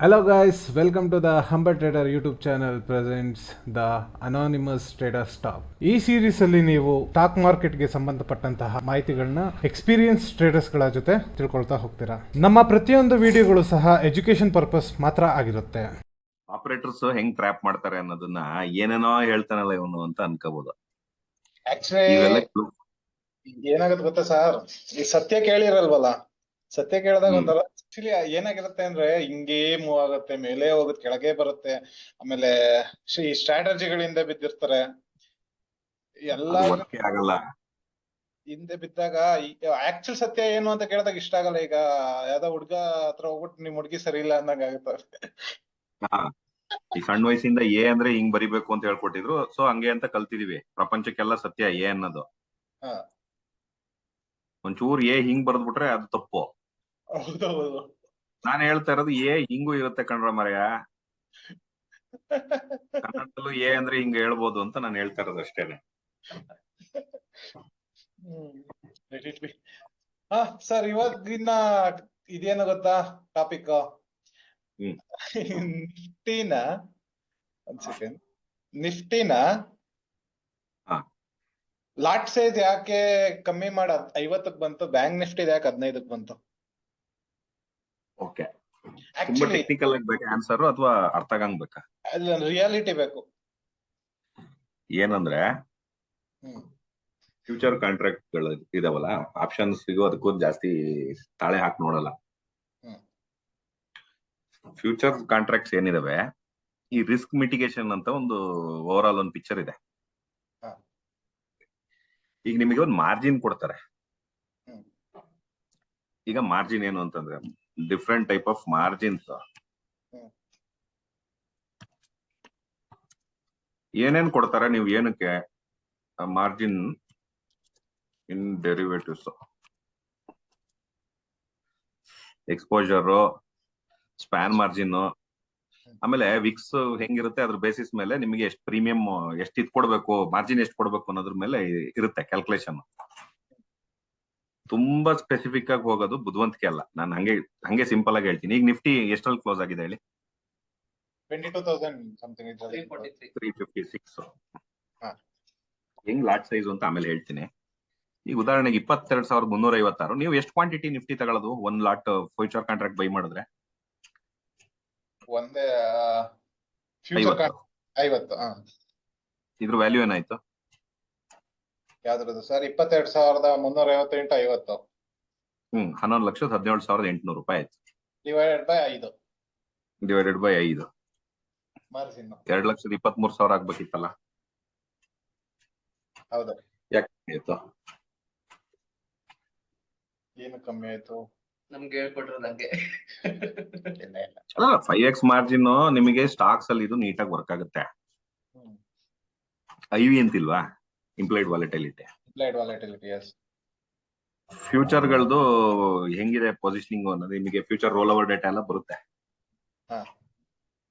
Hello guys, welcome to the Humble Trader YouTube channel presents the Anonymous Trader Stop. ಈ series ಅಲ್ಲಿ ನೀವು stock ಮಾರ್ಕೆಟ್ಗೆ ಸಂಬಂಧಪಟ್ಟಂತಹ ಮಾಹಿತಿಗಳನ್ನ ಎಕ್ಸ್ಪೀರಿಯನ್ಸ್ ಟ್ರೇಡರ್ಸ್ ಗಳ ಜೊತೆ ತಿಳ್ಕೊಳ್ತಾ ಹೋಗ್ತೀರಾ. ನಮ್ಮ ಪ್ರತಿಯೊಂದು ವಿಡಿಯೋಗಳು ಸಹ ಎಜುಕೇಶನ್ ಪರ್ಪಸ್ ಮಾತ್ರ ಆಗಿರುತ್ತೆ. ಆಪರೇಟರ್ಸ್ ಹೆಂಗ್ ಟ್ರ್ಯಾಪ್ ಮಾಡ್ತಾರೆ ಅನ್ನೋದನ್ನ ಏನೇನೋ ಹೇಳ್ತಾನಲ್ಲ ಇವನು ಅಂತ ಅನ್ಕೋಬಹುದು. ಆಕ್ಚುಲಿ ಏನಾಗುತ್ತೆ ಗೊತ್ತಾ ಸರ್, ಈ ಸತ್ಯ ಕೇಳಿರಲ್ವಲ್ಲ, ಸತ್ಯ ಕೇಳಿದಾಗ ಒಂಥರ ಆಕ್ಚುಲಿ ಏನಾಗಿರುತ್ತೆ ಅಂದ್ರೆ ಹಿಂಗೇ ಮೂವ್ ಆಗುತ್ತೆ, ಮೇಲೆ ಹೋಗುತ್ತೆ, ಕೆಳಗೆ ಬರುತ್ತೆ, ಆಮೇಲೆ ಈ ಸ್ಟ್ರಾಟಜಿಗಳಿಂದ ಬಿದ್ದಿರ್ತಾರೆ ಎಲ್ಲ ಆಗಲ್ಲ. ಹಿಂದೆ ಬಿದ್ದಾಗ ಆಕ್ಚುಲ್ ಸತ್ಯ ಏನು ಅಂತ ಕೇಳಿದಾಗ ಇಷ್ಟ ಆಗಲ್ಲ. ಈಗ ಯಾವ್ದೋ ಹುಡ್ಗ ಹತ್ರ ಹೋಗ್ಬಿಟ್ಟು ನಿಮ್ ಹುಡ್ಗಿ ಸರಿ ಇಲ್ಲ ಅಂದಂಗ ಆಗುತ್ತೆ. ಈ ಸಣ್ಣ ವಯಸ್ಸಿಂದ ಎ ಅಂದ್ರೆ ಹಿಂಗ್ ಬರಿಬೇಕು ಅಂತ ಹೇಳ್ಕೊಟ್ಟಿದ್ರು, ಸೊ ಹಂಗೆ ಅಂತ ಕಲ್ತಿದೀವಿ. ಪ್ರಪಂಚಕ್ಕೆಲ್ಲ ಸತ್ಯ ಎ ಅನ್ನೋದು. ಒಂಚೂರ್ ಎ ಹಿಂಗ್ ಬರ್ದ್ಬಿಟ್ರೆ ಅದು ತಪ್ಪು. ಹೌದೌದು, ನಾನು ಹೇಳ್ತಾ ಇರೋದು ಎ ಹಿಂಗೂ ಇರುತ್ತೆ ಕಣ್ರ ಮರೆಯ. ಕನ್ನಡದಲ್ಲೂ ಎ ಅಂದ್ರೆ ಹಿಂಗ್ ಹೇಳ್ಬೋದು ಅಂತ ನಾನು ಹೇಳ್ತಾ ಇರೋದು ಅಷ್ಟೇನೆ. ಹಾ ಸರ್, ಇವಾಗಿನ ಇದೇನು ಗೊತ್ತಾ ಟಾಪಿಕ್? ನಿಫ್ಟಿನ ಲಾಟ್ ಸೈಜ್ ಯಾಕೆ ಕಮ್ಮಿ ಮಾಡ 50ಕ್ಕೆ ಬಂತು, ಬ್ಯಾಂಕ್ ನಿಫ್ಟಿ ಯಾಕೆ 15ಕ್ಕೆ ಬಂತು? ಓಕೆ, ತುಂಬಾ ಟೆಕ್ನಿಕಲ್ ಆಗಿ ಬೇಕಾ ಆನ್ಸರ್ ಅಥವಾ ಅರ್ಥ ಆಗಂಗ್ ಬೇಕಾ? ರಿಯಾಲಿಟಿ ಬೇಕು. ಏನಂದ್ರೆ ಫ್ಯೂಚರ್ ಕಾಂಟ್ರಾಕ್ಟ್ ಗಳು ಇದಾವಲ್ಲ, ಆಪ್ಷನ್ಸ್ ಅದಕ್ಕೂ ಜಾಸ್ತಿ ತಾಳೆ ಹಾಕಿ ನೋಡಲ್ಲ. ಫ್ಯೂಚರ್ ಕಾಂಟ್ರಾಕ್ಟ್ಸ್ ಏನಿದಾವೆ, ಈ ರಿಸ್ಕ್ ಮಿಟಿಗೇಷನ್ ಅಂತ ಒಂದು ಓವರ್ ಆಲ್ ಒಂದು ಪಿಕ್ಚರ್ ಇದೆ. ಈಗ ನಿಮಗೆ ಒಂದು ಮಾರ್ಜಿನ್ ಕೊಡ್ತಾರೆ. ಈಗ ಮಾರ್ಜಿನ್ ಏನು ಅಂತಂದ್ರೆ ಡಿಫ್ರೆಂಟ್ ಟೈಪ್ ಆಫ್ ಮಾರ್ಜಿನ್ಸ್. ಏನೇನ್ ಕೊಡ್ತಾರೆ, ನೀವು ಏನಕ್ಕೆ ಮಾರ್ಜಿನ್ ಇನ್ ಡೆರಿವೇಟಿವ್ಸ್, ಎಕ್ಸ್ಪೋಜರ್, ಸ್ಪ್ಯಾನ್ ಮಾರ್ಜಿನ್, ಆಮೇಲೆ ವಿಕ್ಸ್ ಹೆಂಗಿರುತ್ತೆ ಅದ್ರ ಬೇಸಿಸ್ ಮೇಲೆ ನಿಮಗೆ ಎಷ್ಟು ಪ್ರೀಮಿಯಂ, ಎಷ್ಟು ಇದು ಕೊಡ್ಬೇಕು, ಮಾರ್ಜಿನ್ ಎಷ್ಟು ಕೊಡ್ಬೇಕು ಅನ್ನೋದ್ರ ಮೇಲೆ ಇರುತ್ತೆ ಕ್ಯಾಲ್ಕುಲೇಷನ್. ತುಂಬಾ ಸ್ಪೆಸಿಫಿಕ್ ಆಗಿ ಹೋಗೋದು ಬುದ್ಧಿವಂತಿಕೆ ಅಲ್ಲ. ನಾನು ಹಂಗೆ ಸಿಂಪಲ್ ಆಗಿ ಹೇಳ್ತೀನಿ. ಈಗ ನಿಫ್ಟಿ ಎಷ್ಟರಲ್ಲಿ ಕ್ಲೋಸ್ ಆಗಿದೆ ಹೇಳಿ? 356. ಹೆಂಗ್ ಲಾಟ್ ಸೈಜ್ ಅಂತ ಆಮೇಲೆ ಹೇಳ್ತೀನಿ. ಈಗ ಉದಾಹರಣೆಗೆ 22,356. ನೀವು ಎಷ್ಟು ಕ್ವಾಂಟಿಟಿ ನಿಫ್ಟಿ ತಗೊಳ್ಳೋದು ಒಂದ್ ಲಾಟ್ ಫ್ಯೂಚರ್ ಕಾಂಟ್ರಾಕ್ಟ್ ಬೈ ಮಾಡಿದ್ರೆ? ಒಂದೇ 50. ಇದ್ರ ವ್ಯಾಲ್ಯೂ ಏನಾಯ್ತು? ಯಾವ್ದ್ರದ್ದು ಸರ್? 22,358 50. 11,17,800 ರೂಪಾಯಿ ಆಯ್ತು. Divided by 5. 2,23,000 ಆಗ್ಬೇಕಿತ್ತಲ್ಲ. ಹೌದು, ಯಾಕೆ ಆಯ್ತು? ಏನು ಕಮ್ಮಿ ಆಯ್ತು? ನಮ್ಗೆ ಹೇಳ್ಕೊಟ್ಟಿರೋದಂಗೆ. 5x ಮಾರ್ಜಿನ್ ನಿಮಗೆ ಸ್ಟಾಕ್ಸ್ ಅಲ್ಲಿ ಇದು ನೀಟಾಗಿ ವರ್ಕ್ ಆಗುತ್ತೆ. IV ಅಂತಿಲ್ವಾ, ಇಂಪ್ಲೈಡ್ ವಾಲಿಟಿಲಿಟಿ. ಫ್ಯೂಚರ್ ಗಳದು ಹೆಂಗಿದೆ ಪೊಸಿಷನಿಂಗ್ ಅನ್ನೋದು ನಿಮಗೆ ಫ್ಯೂಚರ್ ರೋಲ್ ಓವರ್ ಡೇಟಾ ಎಲ್ಲ ಬರುತ್ತೆ.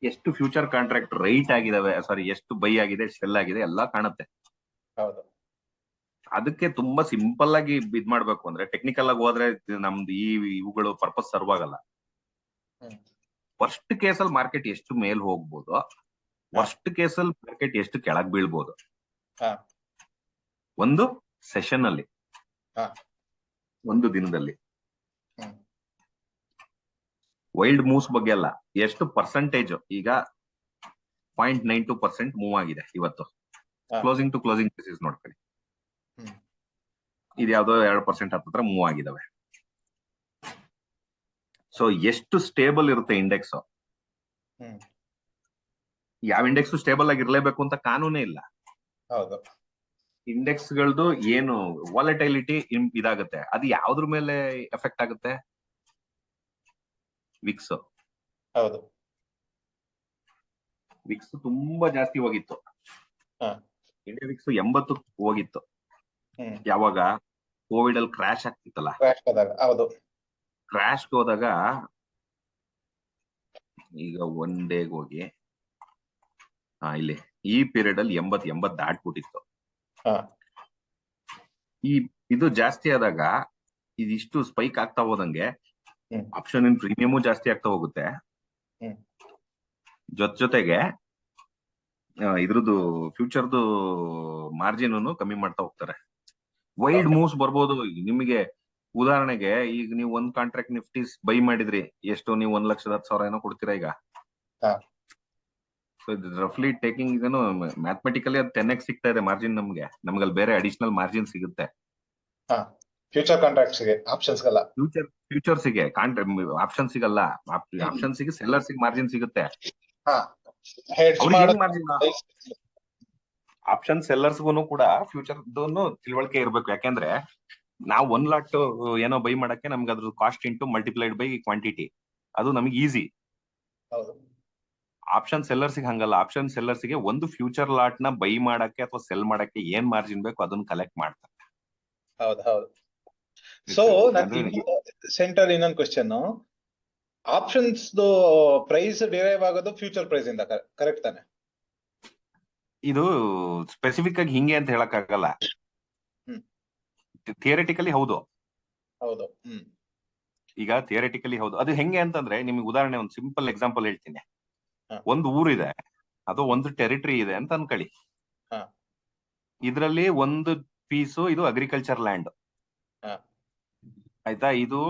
ಎಷ್ಟು ಫ್ಯೂಚರ್ ಕಾಂಟ್ರಾಕ್ಟ್ ರೈಟ್ ಆಗಿದಾವೆ, ಸಾರಿ ಎಷ್ಟು ಬೈ ಆಗಿದೆ, ಸೆಲ್ ಆಗಿದೆ ಎಲ್ಲ ಕಾಣುತ್ತೆ. ಹೌದು, ಅದಕ್ಕೆ ತುಂಬಾ ಸಿಂಪಲ್ ಆಗಿ ಇದ್ ಮಾಡ್ಬೇಕು ಅಂದ್ರೆ ಟೆಕ್ನಿಕಲ್ ಆಗಿ ಹೋದ್ರೆ ನಮ್ದು ಇವುಗಳು ಪರ್ಪಸ್ ಸರ್ವ್ ಆಗಲ್ಲ. ವರ್ಸ್ಟ್ ಕೇಸಲ್ಲಿ ಮಾರ್ಕೆಟ್ ಎಷ್ಟು ಮೇಲ್ ಹೋಗ್ಬೋದು, ವರ್ಸ್ಟ್ ಕೇಸಲ್ಲಿ ಮಾರ್ಕೆಟ್ ಎಷ್ಟು ಕೆಳಗ್ ಬೀಳ್ಬೋದು ಒಂದು ಸೆಷನ್ ಅಲ್ಲಿ, ಒಂದು ದಿನದಲ್ಲಿ. ವೈಲ್ಡ್ ಮೂವ್ಸ್ ಬಗ್ಗೆ ಅಲ್ಲ, ಎಷ್ಟು ಪರ್ಸೆಂಟೇಜ್. ಈಗ 0.92% ಮೂವ್ ಆಗಿದೆ ಇವತ್ತು. ಕ್ಲೋಸಿಂಗ್ ಟು ಕ್ಲೋಸಿಂಗ್ ಬೇಸಿಸ್ ನೋಡ್ಕೊಳ್ಳಿ, ಇದು ಯಾವ್ದೋ 2% ಹತ್ರ ಮೂವ್ ಆಗಿದಾವೆ. ಸೊ ಎಷ್ಟು ಸ್ಟೇಬಲ್ ಇರುತ್ತೆ ಇಂಡೆಕ್ಸ್? ಯಾವ ಇಂಡೆಕ್ಸ್ ಸ್ಟೇಬಲ್ ಆಗಿ ಇರ್ಲೇಬೇಕು ಅಂತ ಕಾನೂನೇ ಇಲ್ಲ. ಹೌದು, ಇಂಡೆಕ್ಸ್ ಗಳದು ಏನು ವಾಲಟೈಲಿಟಿ ಇದಾಗುತ್ತೆ, ಅದು ಯಾವ್ದ್ರ ಮೇಲೆ ಎಫೆಕ್ಟ್ ಆಗುತ್ತೆ? ವಿಕ್ಸ್. ಹೌದು, ವಿಕ್ಸ್ ತುಂಬಾ ಜಾಸ್ತಿ ಹೋಗಿತ್ತು. ಇಂಡಿಯಾ ವಿಕ್ಸ್ 80 ಹೋಗಿತ್ತು. ಯಾವಾಗ ಕೋವಿಡ್ ಅಲ್ಲಿ ಕ್ರಾಶ್ ಆಗ್ತಿತ್ತಲ್ಲ, ಹೌದು, ಕ್ರಾಶ್ ಹೋದಾಗ ಈಗ ಒನ್ ಡೇಗೆ ಹೋಗಿ ಇಲ್ಲಿ ಈ ಪೀರಿಯಡ್ ಅಲ್ಲಿ 80 ದಾಟ್ಬಿಟ್ಟಿತ್ತು. ಇದು ಜಾಸ್ತಿ ಆದಾಗ ಇದಿಷ್ಟು ಸ್ಪೈಕ್ ಆಗ್ತಾ ಹೋದಂಗೆ ಆಪ್ಷನ್ ಇನ್ ಪ್ರೀಮಿಯಮು ಜಾಸ್ತಿ ಆಗ್ತಾ ಹೋಗುತ್ತೆ. ಜೊತೆಗೆ ಇದ್ರದ್ದು ಫ್ಯೂಚರ್ದು ಮಾರ್ಜಿನ್ ಕಮ್ಮಿ ಮಾಡ್ತಾ ಹೋಗ್ತಾರೆ. ವೈಲ್ಡ್ ಮೂವ್ಸ್ ಬರ್ಬೋದು ನಿಮಗೆ. ಉದಾಹರಣೆಗೆ ಈಗ ನೀವು ಒಂದ್ ಕಾಂಟ್ರಾಕ್ಟ್ ನಿಫ್ಟಿ ಬೈ ಮಾಡಿದ್ರಿ, ಎಷ್ಟು ನೀವು 1,10,000 ಏನೋ ಕೊಡ್ತೀರಾ ಈಗ. ಹಾ. ಸೊ ಇದು ರಫ್ಲಿ ಟೇಕಿಂಗ್ ಇದನ್ನು ಮ್ಯಾಥಮೆಟಿಕಲಿ ಅದು 10x ಸಿಗ್ತಾ ಇದೆ ಮಾರ್ಜಿನ್ ನಮ್ಗೆ ಅಲ್ಲಿ ಬೇರೆ ಅಡಿಷನಲ್ ಮಾರ್ಜಿನ್ ಸಿಗುತ್ತೆ. ಫ್ಯೂಚರ್ ಕಾಂಟ್ರಾಕ್ಟ್ಸ್ ಗೆ, ಆಪ್ಷನ್ಸ್ ಗಲ್ಲ. ಫ್ಯೂಚರ್ಸ್ ಗೆ ಆಪ್ಷನ್ ಸಿಗಲ್ಲ. ಆಪ್ಷನ್ಸ್ ಗೆ ಸೆಲ್ಲರ್ಸ್ ಮಾರ್ಜಿನ್ ಸಿಗುತ್ತೆ. ಆಪ್ಷನ್ ಸೆಲ್ಲರ್ಸ್ಗೂ ಕೂಡ ಫ್ಯೂಚರ್ ತಿಳುವಳಿಕೆ ಇರ್ಬೇಕು. ಯಾಕೆಂದ್ರೆ ನಾವು 1 ಲಾಟ್ ಏನೋ ಬೈ ಮಾಡಕ್ಕೆ ನಮ್ಗೆ ಅದ್ರ cost into multiplied by quantity, ಅದು ನಮಗೆ ಈಸಿ. ಆಪ್ಷನ್ ಸೆಲ್ಲರ್ಸ್ ಹಂಗಲ್ಲ. ಆಪ್ಷನ್ ಸೆಲ್ಲರ್ಸ್ ಗೆ ಒಂದು ಫ್ಯೂಚರ್ ಲಾಟ್ ನ ಬೈ ಮಾಡಕ್ಕೆ ಅಥವಾ ಸೆಲ್ ಮಾಡಕ್ಕೆ ಏನ್ ಮಾರ್ಜಿನ್ ಬೇಕು ಅದನ್ನ ಕಲೆಕ್ಟ್ ಮಾಡ್ತಾರೆ. ಹೌದು. ಸೊ ಸೆಂಟರ್ ಇನ್ನೊಂದು ಕ್ವೆಶ್ಚನ್, ಆಪ್ಷನ್ಸ್ ಪ್ರೈಸ್ ಡಿರೈವ್ ಆಗೋದು ಫ್ಯೂಚರ್ ಪ್ರೈಸ್ ಇಂದ, ಕರೆಕ್ಟ್ ತಾನೆ? ಇದು ಸ್ಪೆಸಿಫಿಕ್ ಆಗಿ ಹಿಂಗೆ ಅಂತ ಹೇಳಕ್ ಆಗಲ್ಲ. ಥಿಯರಿಟಿಕಲಿ ಹೌದು. ಈಗ ಥಿಯರಿಟಿಕಲಿ ಹೌದು. ಅದು ಹೆಂಗೆ ಅಂತಂದ್ರೆ ನಿಮ್ಗೆ ಉದಾಹರಣೆ ಒಂದು ಸಿಂಪಲ್ ಎಕ್ಸಾಂಪಲ್ ಹೇಳ್ತೀನಿ. ಒಂದು ಊರಿದೆ, ಅದು ಒಂದು ಟೆರಿಟರಿ ಇದೆ ಅಂತ ಅನ್ಕೊಳ್ಳಿ. ಇದ್ರಲ್ಲಿ ಒಂದು ಪೀಸು ಇದು ಅಗ್ರಿಕಲ್ಚರ್ ಲ್ಯಾಂಡ್, ಆಯ್ತಾ. ಇದು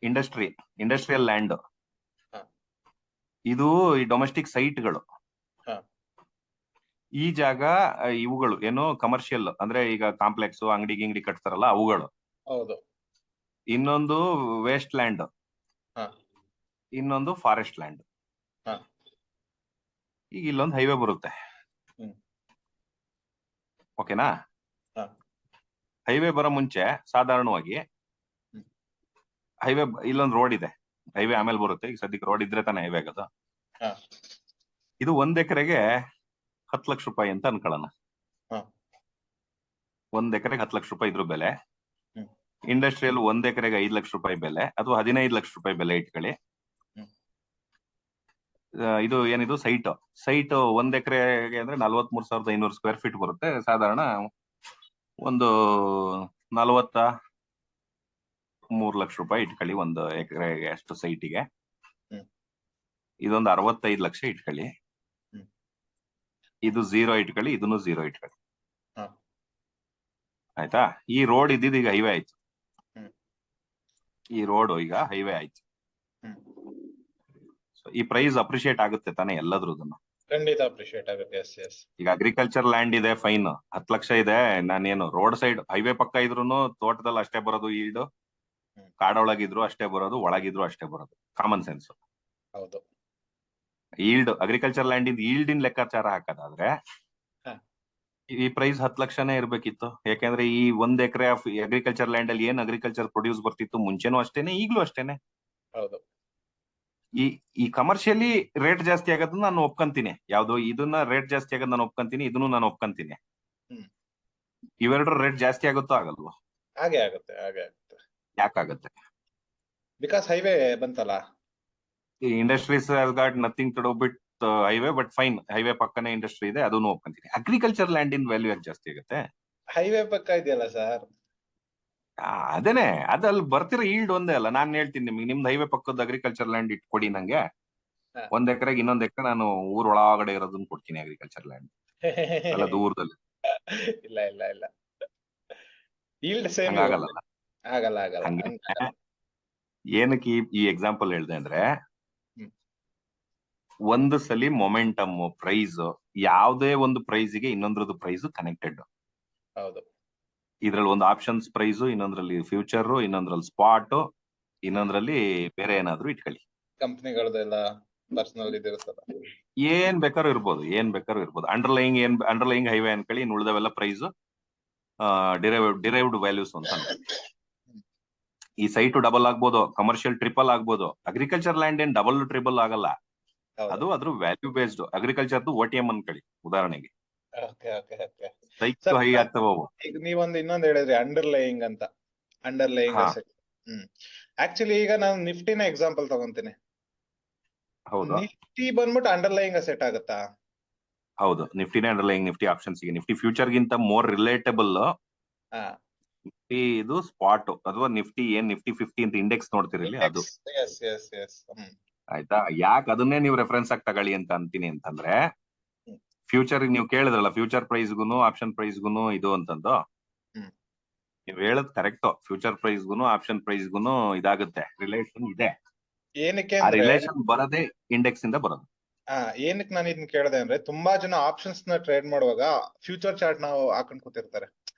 ಇಂಡಸ್ಟ್ರಿಯಲ್ ಲ್ಯಾಂಡ್, ಇದು ಈ ಡೊಮೆಸ್ಟಿಕ್ ಸೈಟ್ಗಳು. ಈ ಜಾಗ ಇವುಗಳು ಏನು ಕಮರ್ಷಿಯಲ್ ಅಂದ್ರೆ ಈಗ ಕಾಂಪ್ಲೆಕ್ಸ್ ಅಂಗಡಿ ಗಿಂಗಡಿ ಕಟ್ತಾರಲ್ಲ ಅವುಗಳು. ಇನ್ನೊಂದು ವೇಸ್ಟ್ ಲ್ಯಾಂಡ್, ಇನ್ನೊಂದು ಫಾರೆಸ್ಟ್ ಲ್ಯಾಂಡ್. ಈಗ ಇಲ್ಲೊಂದು ಹೈವೇ ಬರುತ್ತೆ, ಓಕೆನಾ. ಹೈವೇ ಬರೋ ಮುಂಚೆ ಸಾಧಾರಣವಾಗಿ ಹೈವೇ ಇಲ್ಲೊಂದು ರೋಡ್ ಇದೆ, ಹೈವೇ ಆಮೇಲೆ ಬರುತ್ತೆ. ಈಗ ಸದ್ಯಕ್ಕೆ ರೋಡ್ ಇದ್ರೆ ತಾನೇ ಹೈವೇ ಆಗೋದು. ಇದು 1 ಎಕರೆಗೆ 10 ಲಕ್ಷ ರೂಪಾಯಿ ಅಂತ ಅನ್ಕೊಳ್ಳೋಣ. 1 ಎಕರೆಗೆ 10 ಲಕ್ಷ ರೂಪಾಯಿ ಇದ್ರ ಬೆಲೆ. ಇಂಡಸ್ಟ್ರಿಯಲ್ 1 ಎಕರೆಗೆ 5 ಲಕ್ಷ ರೂಪಾಯಿ ಬೆಲೆ ಅಥವಾ 15 ಲಕ್ಷ ರೂಪಾಯಿ ಬೆಲೆ ಇಟ್ಕೊಳ್ಳಿ. ಇದು ಏನಿದು ಸೈಟ್ 1 ಎಕರೆಗೆ ಅಂದ್ರೆ 43,500 ಸ್ಕ್ವೇರ್ ಫೀಟ್ ಬರುತ್ತೆ. ಸಾಧಾರಣ ಒಂದು 43 ಲಕ್ಷ ರೂಪಾಯಿ ಇಟ್ಕೊಳ್ಳಿ 1 ಎಕರೆಗೆ ಅಷ್ಟು ಸೈಟಿಗೆ. ಇದೊಂದು 65 ಲಕ್ಷ ಇಟ್ಕೊಳ್ಳಿ. ಇದು 0 ಇಟ್ಕೊಳ್ಳಿ, ಇದನ್ನು 0 ಇಟ್ಕೊಳ್ಳಿ, ಆಯ್ತಾ. ಈ ರೋಡ್ ಇದ್ದಿದ್ದು ಈಗ ಹೈವೇ ಆಯ್ತು. ಈ ರೋಡ್ ಈಗ ಹೈವೇ ಆಯ್ತು. ಈ ಪ್ರೈಸ್ ಅಪ್ರಿಶಿಯೇಟ್ ಆಗುತ್ತೆ ತಾನೇ ಎಲ್ಲದ್ರದನ್ನು. ಖಂಡಿತ ಅಪ್ರಿಶಿಯೇಟ್ ಆಗುತ್ತೆ. ಈಗ ಅಗ್ರಿಕಲ್ಚರ್ ಲ್ಯಾಂಡ್ ಇದೆ, ಫೈನ್ 10 ಲಕ್ಷ ಇದೆ. ನಾನೇನು ರೋಡ್ ಸೈಡ್ ಹೈವೇ ಪಕ್ಕ ಇದ್ರು ತೋಟದಲ್ಲಿ ಅಷ್ಟೇ ಬರೋದು ಈಲ್ಡ್, ಕಾಡೊಳಗಿದ್ರು ಅಷ್ಟೇ ಬರೋದು, ಒಳಗಿದ್ರು ಅಷ್ಟೇ ಬರೋದು. Common sense. ಹೌದು. ಈಲ್ಡ್ ಅಗ್ರಿಕಲ್ಚರ್ ಲ್ಯಾಂಡ್ ಇಂದ ಈಲ್ಡ್ ಇನ್ ಲೆಕ್ಕಾಚಾರ ಹಾಕೋದಾದ್ರೆ ಈ ಪ್ರೈಸ್ 10 ಲಕ್ಷನೇ ಇರ್ಬೇಕಿತ್ತು. ಯಾಕೆಂದ್ರೆ ಈ 1 ಎಕರೆ ಅಗ್ರಿಕಲ್ಚರ್ ಲ್ಯಾಂಡ್ ಅಲ್ಲಿ ಏನ್ ಅಗ್ರಿಕಲ್ಚರ್ ಪ್ರೊಡ್ಯೂಸ್ ಬರ್ತಿತ್ತು ಮುಂಚೆನೂ ಅಷ್ಟೇನೆ, ಈಗ್ಲೂ ಅಷ್ಟೇನೆ. ಹೌದು. ಈ ಕಮರ್ಷಿಯಲಿ ರೇಟ್ ಜಾಸ್ತಿ ಆಗೋದನ್ನ ನಾನು ಒಪ್ಕೊಂತೀನಿ. ಯಾವ್ದು ಇದನ್ನ ರೇಟ್ ಜಾಸ್ತಿ ಆಗೋದ್ ನಾನು ಒಪ್ಕೊಂತೀನಿ, ಇದನ್ನು ನಾನು ಒಪ್ಕೊಂತೀನಿ. ಇವೆರಡರ ರೇಟ್ ಜಾಸ್ತಿ ಆಗುತ್ತೋ ಆಗಲ್ವೋ? ಹಾಗೆ ಆಗುತ್ತೆ. ಯಾಕಾಗುತ್ತೆ? ಬಿಕಾಸ್ ಹೈವೇ ಬಂತಲ್ಲ. Industries has got nothing to do with highway, but fine, highway ಪಕ್ಕನೇ ಇಂಡಸ್ಟ್ರಿ ಇದೆ, ಅದನ್ನು ಒಪ್ಕೊಂತೀನಿ. ಅಗ್ರಿಕಲ್ಚರ್ ಲ್ಯಾಂಡ್ ಇನ್ ವ್ಯಾಲ್ಯೂ ಯಾಕೆ ಜಾಸ್ತಿ ಆಗುತ್ತೆ? ಹೈವೇ ಪಕ್ಕ ಇದೆಯಲ್ಲ ಸರ್. ಅದೇನೆ, ಅದಲ್ಲಿ ಬರ್ತಿರೋ ಈಲ್ಡ್ ಒಂದೇ ಅಲ್ಲ. ನಾನ್ ಹೇಳ್ತೀನಿ ನಿಮ್ಗೆ, ನಿಮ್ದು ಹೈವೇ ಪಕ್ಕದ ಅಗ್ರಿಕಲ್ಚರ್ ಲ್ಯಾಂಡ್ ಇಟ್ಕೊಡಿ ನಂಗೆ. 1 ಎಕರೆಗೆ 1 ಎಕರೆ ನಾನು ಊರ್ ಒಳಗಡೆ ಇರೋದನ್ನ ಕೊಡ್ತೀನಿ ಅಗ್ರಿಕಲ್ಚರ್ ಲ್ಯಾಂಡ್, ಅಲ್ಲ ದೂರದಲ್ಲಿ. ಇಲ್ಲ ಈಲ್ಡ್ ಸೇಮ್ ಆಗಲ್ಲ. ಏನಕ್ಕೆ ಈ ಎಕ್ಸಾಂಪಲ್ ಹೇಳ್ದೆ ಅಂದ್ರೆ, ಒಂದು ಸಲಿ ಮೊಮೆಂಟಮ್ ಪ್ರೈಸ್, ಯಾವುದೇ ಒಂದು ಪ್ರೈಸ್ಗೆ ಇನ್ನೊಂದ್ರದ್ದು ಪ್ರೈಸ್ ಕನೆಕ್ಟೆಡ್. ಹೌದು. ಇದ್ರಲ್ಲಿ ಒಂದು ಆಪ್ಷನ್ಸ್ ಪ್ರೈಸ್, ಇನ್ನೊಂದ್ರಲ್ಲಿ ಫ್ಯೂಚರ್, ಇನ್ನೊಂದ್ರಲ್ಲಿ ಸ್ಪಾಟ್, ಇನ್ನೊಂದ್ರಲ್ಲಿ ಬೇರೆ ಏನಾದ್ರು ಇಟ್ಕೊಳ್ಳಿ. ಕಂಪ್ನಿಗಳದೆಲ್ಲ ಪರ್ಸನಲ್ ಇದಿರುತ್ತಲ್ಲ, ಏನ್ ಬೇಕಾದ್ರೂ ಇರ್ಬೋದು. ಅಂಡರ್ಲೈಯಿಂಗ್ ಹೈವೇ ಅನ್ಕೊಳ್ಳಿ, ಇನ್ನು ಉಳಿದವೆಲ್ಲ ಪ್ರೈಸ್ ಡಿರೈವ್ಡ್ ವ್ಯಾಲ್ಯೂಸ್ ಅಂತ ಅನ್ಕೊಳ್ಳಿ. ಈ ಸೈಟ್ ಡಬಲ್ ಆಗ್ಬೋದು, ಕಮರ್ಷಿಯಲ್ ಟ್ರಿಪಲ್ ಆಗ್ಬೋದು. ಅಗ್ರಿಕಲ್ಚರ್ ಲ್ಯಾಂಡ್ ಏನ್ ಡಬಲ್ ಟ್ರಿಬಲ್ ಆಗಲ್ಲ, ಅದು ಅದ್ರ ವ್ಯಾಲ್ಯೂ ಬೇಸ್ಡ್. ಅಗ್ರಿಕಲ್ಚರ್ದು OTM ಅನ್ಕೊಳ್ಳಿ ಉದಾಹರಣೆಗೆ. ಹೈ ಆಗ್ತವ. ಈಗ ನೀವೊಂದು ಇನ್ನೊಂದು ಹೇಳಿದ್ರಿ ಅಂಡರ್ಲೈಯಿಂಗ್ ಅಂತ. ಆಕ್ಚುಲಿ ಈಗ ನಾನು ನಿಫ್ಟಿನ ಎಕ್ಸಾಂಪಲ್ ತಗೊಂತೀನಿ. ಹೌದು. ನಿಫ್ಟಿ ಬಂದ್ಬಿಟ್ಟು ಅಂಡರ್ಲೈಯಿಂಗ್ ಸೆಟ್ ಆಗುತ್ತಾ? ಹೌದು, ನಿಫ್ಟಿನೇ ಅಂಡರ್ಲೈಯಿಂಗ್. ನಿಫ್ಟಿ ಆಪ್ಷನ್ಸ್ ಗೆ ನಿಫ್ಟಿ ಫ್ಯೂಚರ್ ಗಿಂತ ಮೋರ್ ರಿಲೇಟಬಲ್. ನಿಫ್ಟಿ ಇದು ಸ್ಪಾಟ್ ಅಥವಾ ನಿಫ್ಟಿ 50 ಅಂತ ಇಂಡೆಕ್ಸ್ ನೋಡ್ತಿರಲಿ ಅದು. ಆಯ್ತಾ? ಯಾಕೆ ಅದನ್ನೇ ನೀವು ರೆಫರೆನ್ಸ್ ಆಗಿ ತಗೊಳ್ಳಿ ಅಂತ ಅಂತೀನಿ ಅಂತಂದ್ರೆ, ಹ್ಮ್. ಫ್ಯೂಚರ್ ನೀವು ಕೇಳಿದ್ರಲ್ಲ, ಫ್ಯೂಚರ್ ಪ್ರೈಸ್ಗುನು ಆಪ್ಷನ್ ಪ್ರೈಸ್ಗುನು ಇದು ಅಂತಂದು, ಹ್ಮ್. ನೀವ್ ಹೇಳದ್ ಕರೆಕ್ಟ್. ಫ್ಯೂಚರ್ ಪ್ರೈಸ್ಗುನು ಆಪ್ಷನ್ ಪ್ರೈಸ್ಗುನು ಇದಾಗುತ್ತೆ, ರಿಲೇಷನ್ ಇದೆ. ಏನಕ್ಕೆ ಆ ಅಂದ್ರೆ ರಿಲೇಷನ್ ಬರೋದೇ ಇಂಡೆಕ್ಸ್ ಇಂದ ಬರೋದು. ಏನಕ್ಕೆ ನಾನು ಇದನ್ನ ಕೇಳಿದೆ ಅಂದ್ರೆ, ತುಂಬಾ ಜನ ಆಪ್ಷನ್ಸ್ ನ ಟ್ರೇಡ್ ಮಾಡುವಾಗ ಫ್ಯೂಚರ್ ಚಾರ್ಟ್ ನಾವು ಹಾಕೊಂಡ್ ಕೂತಿರ್ತಾರೆ.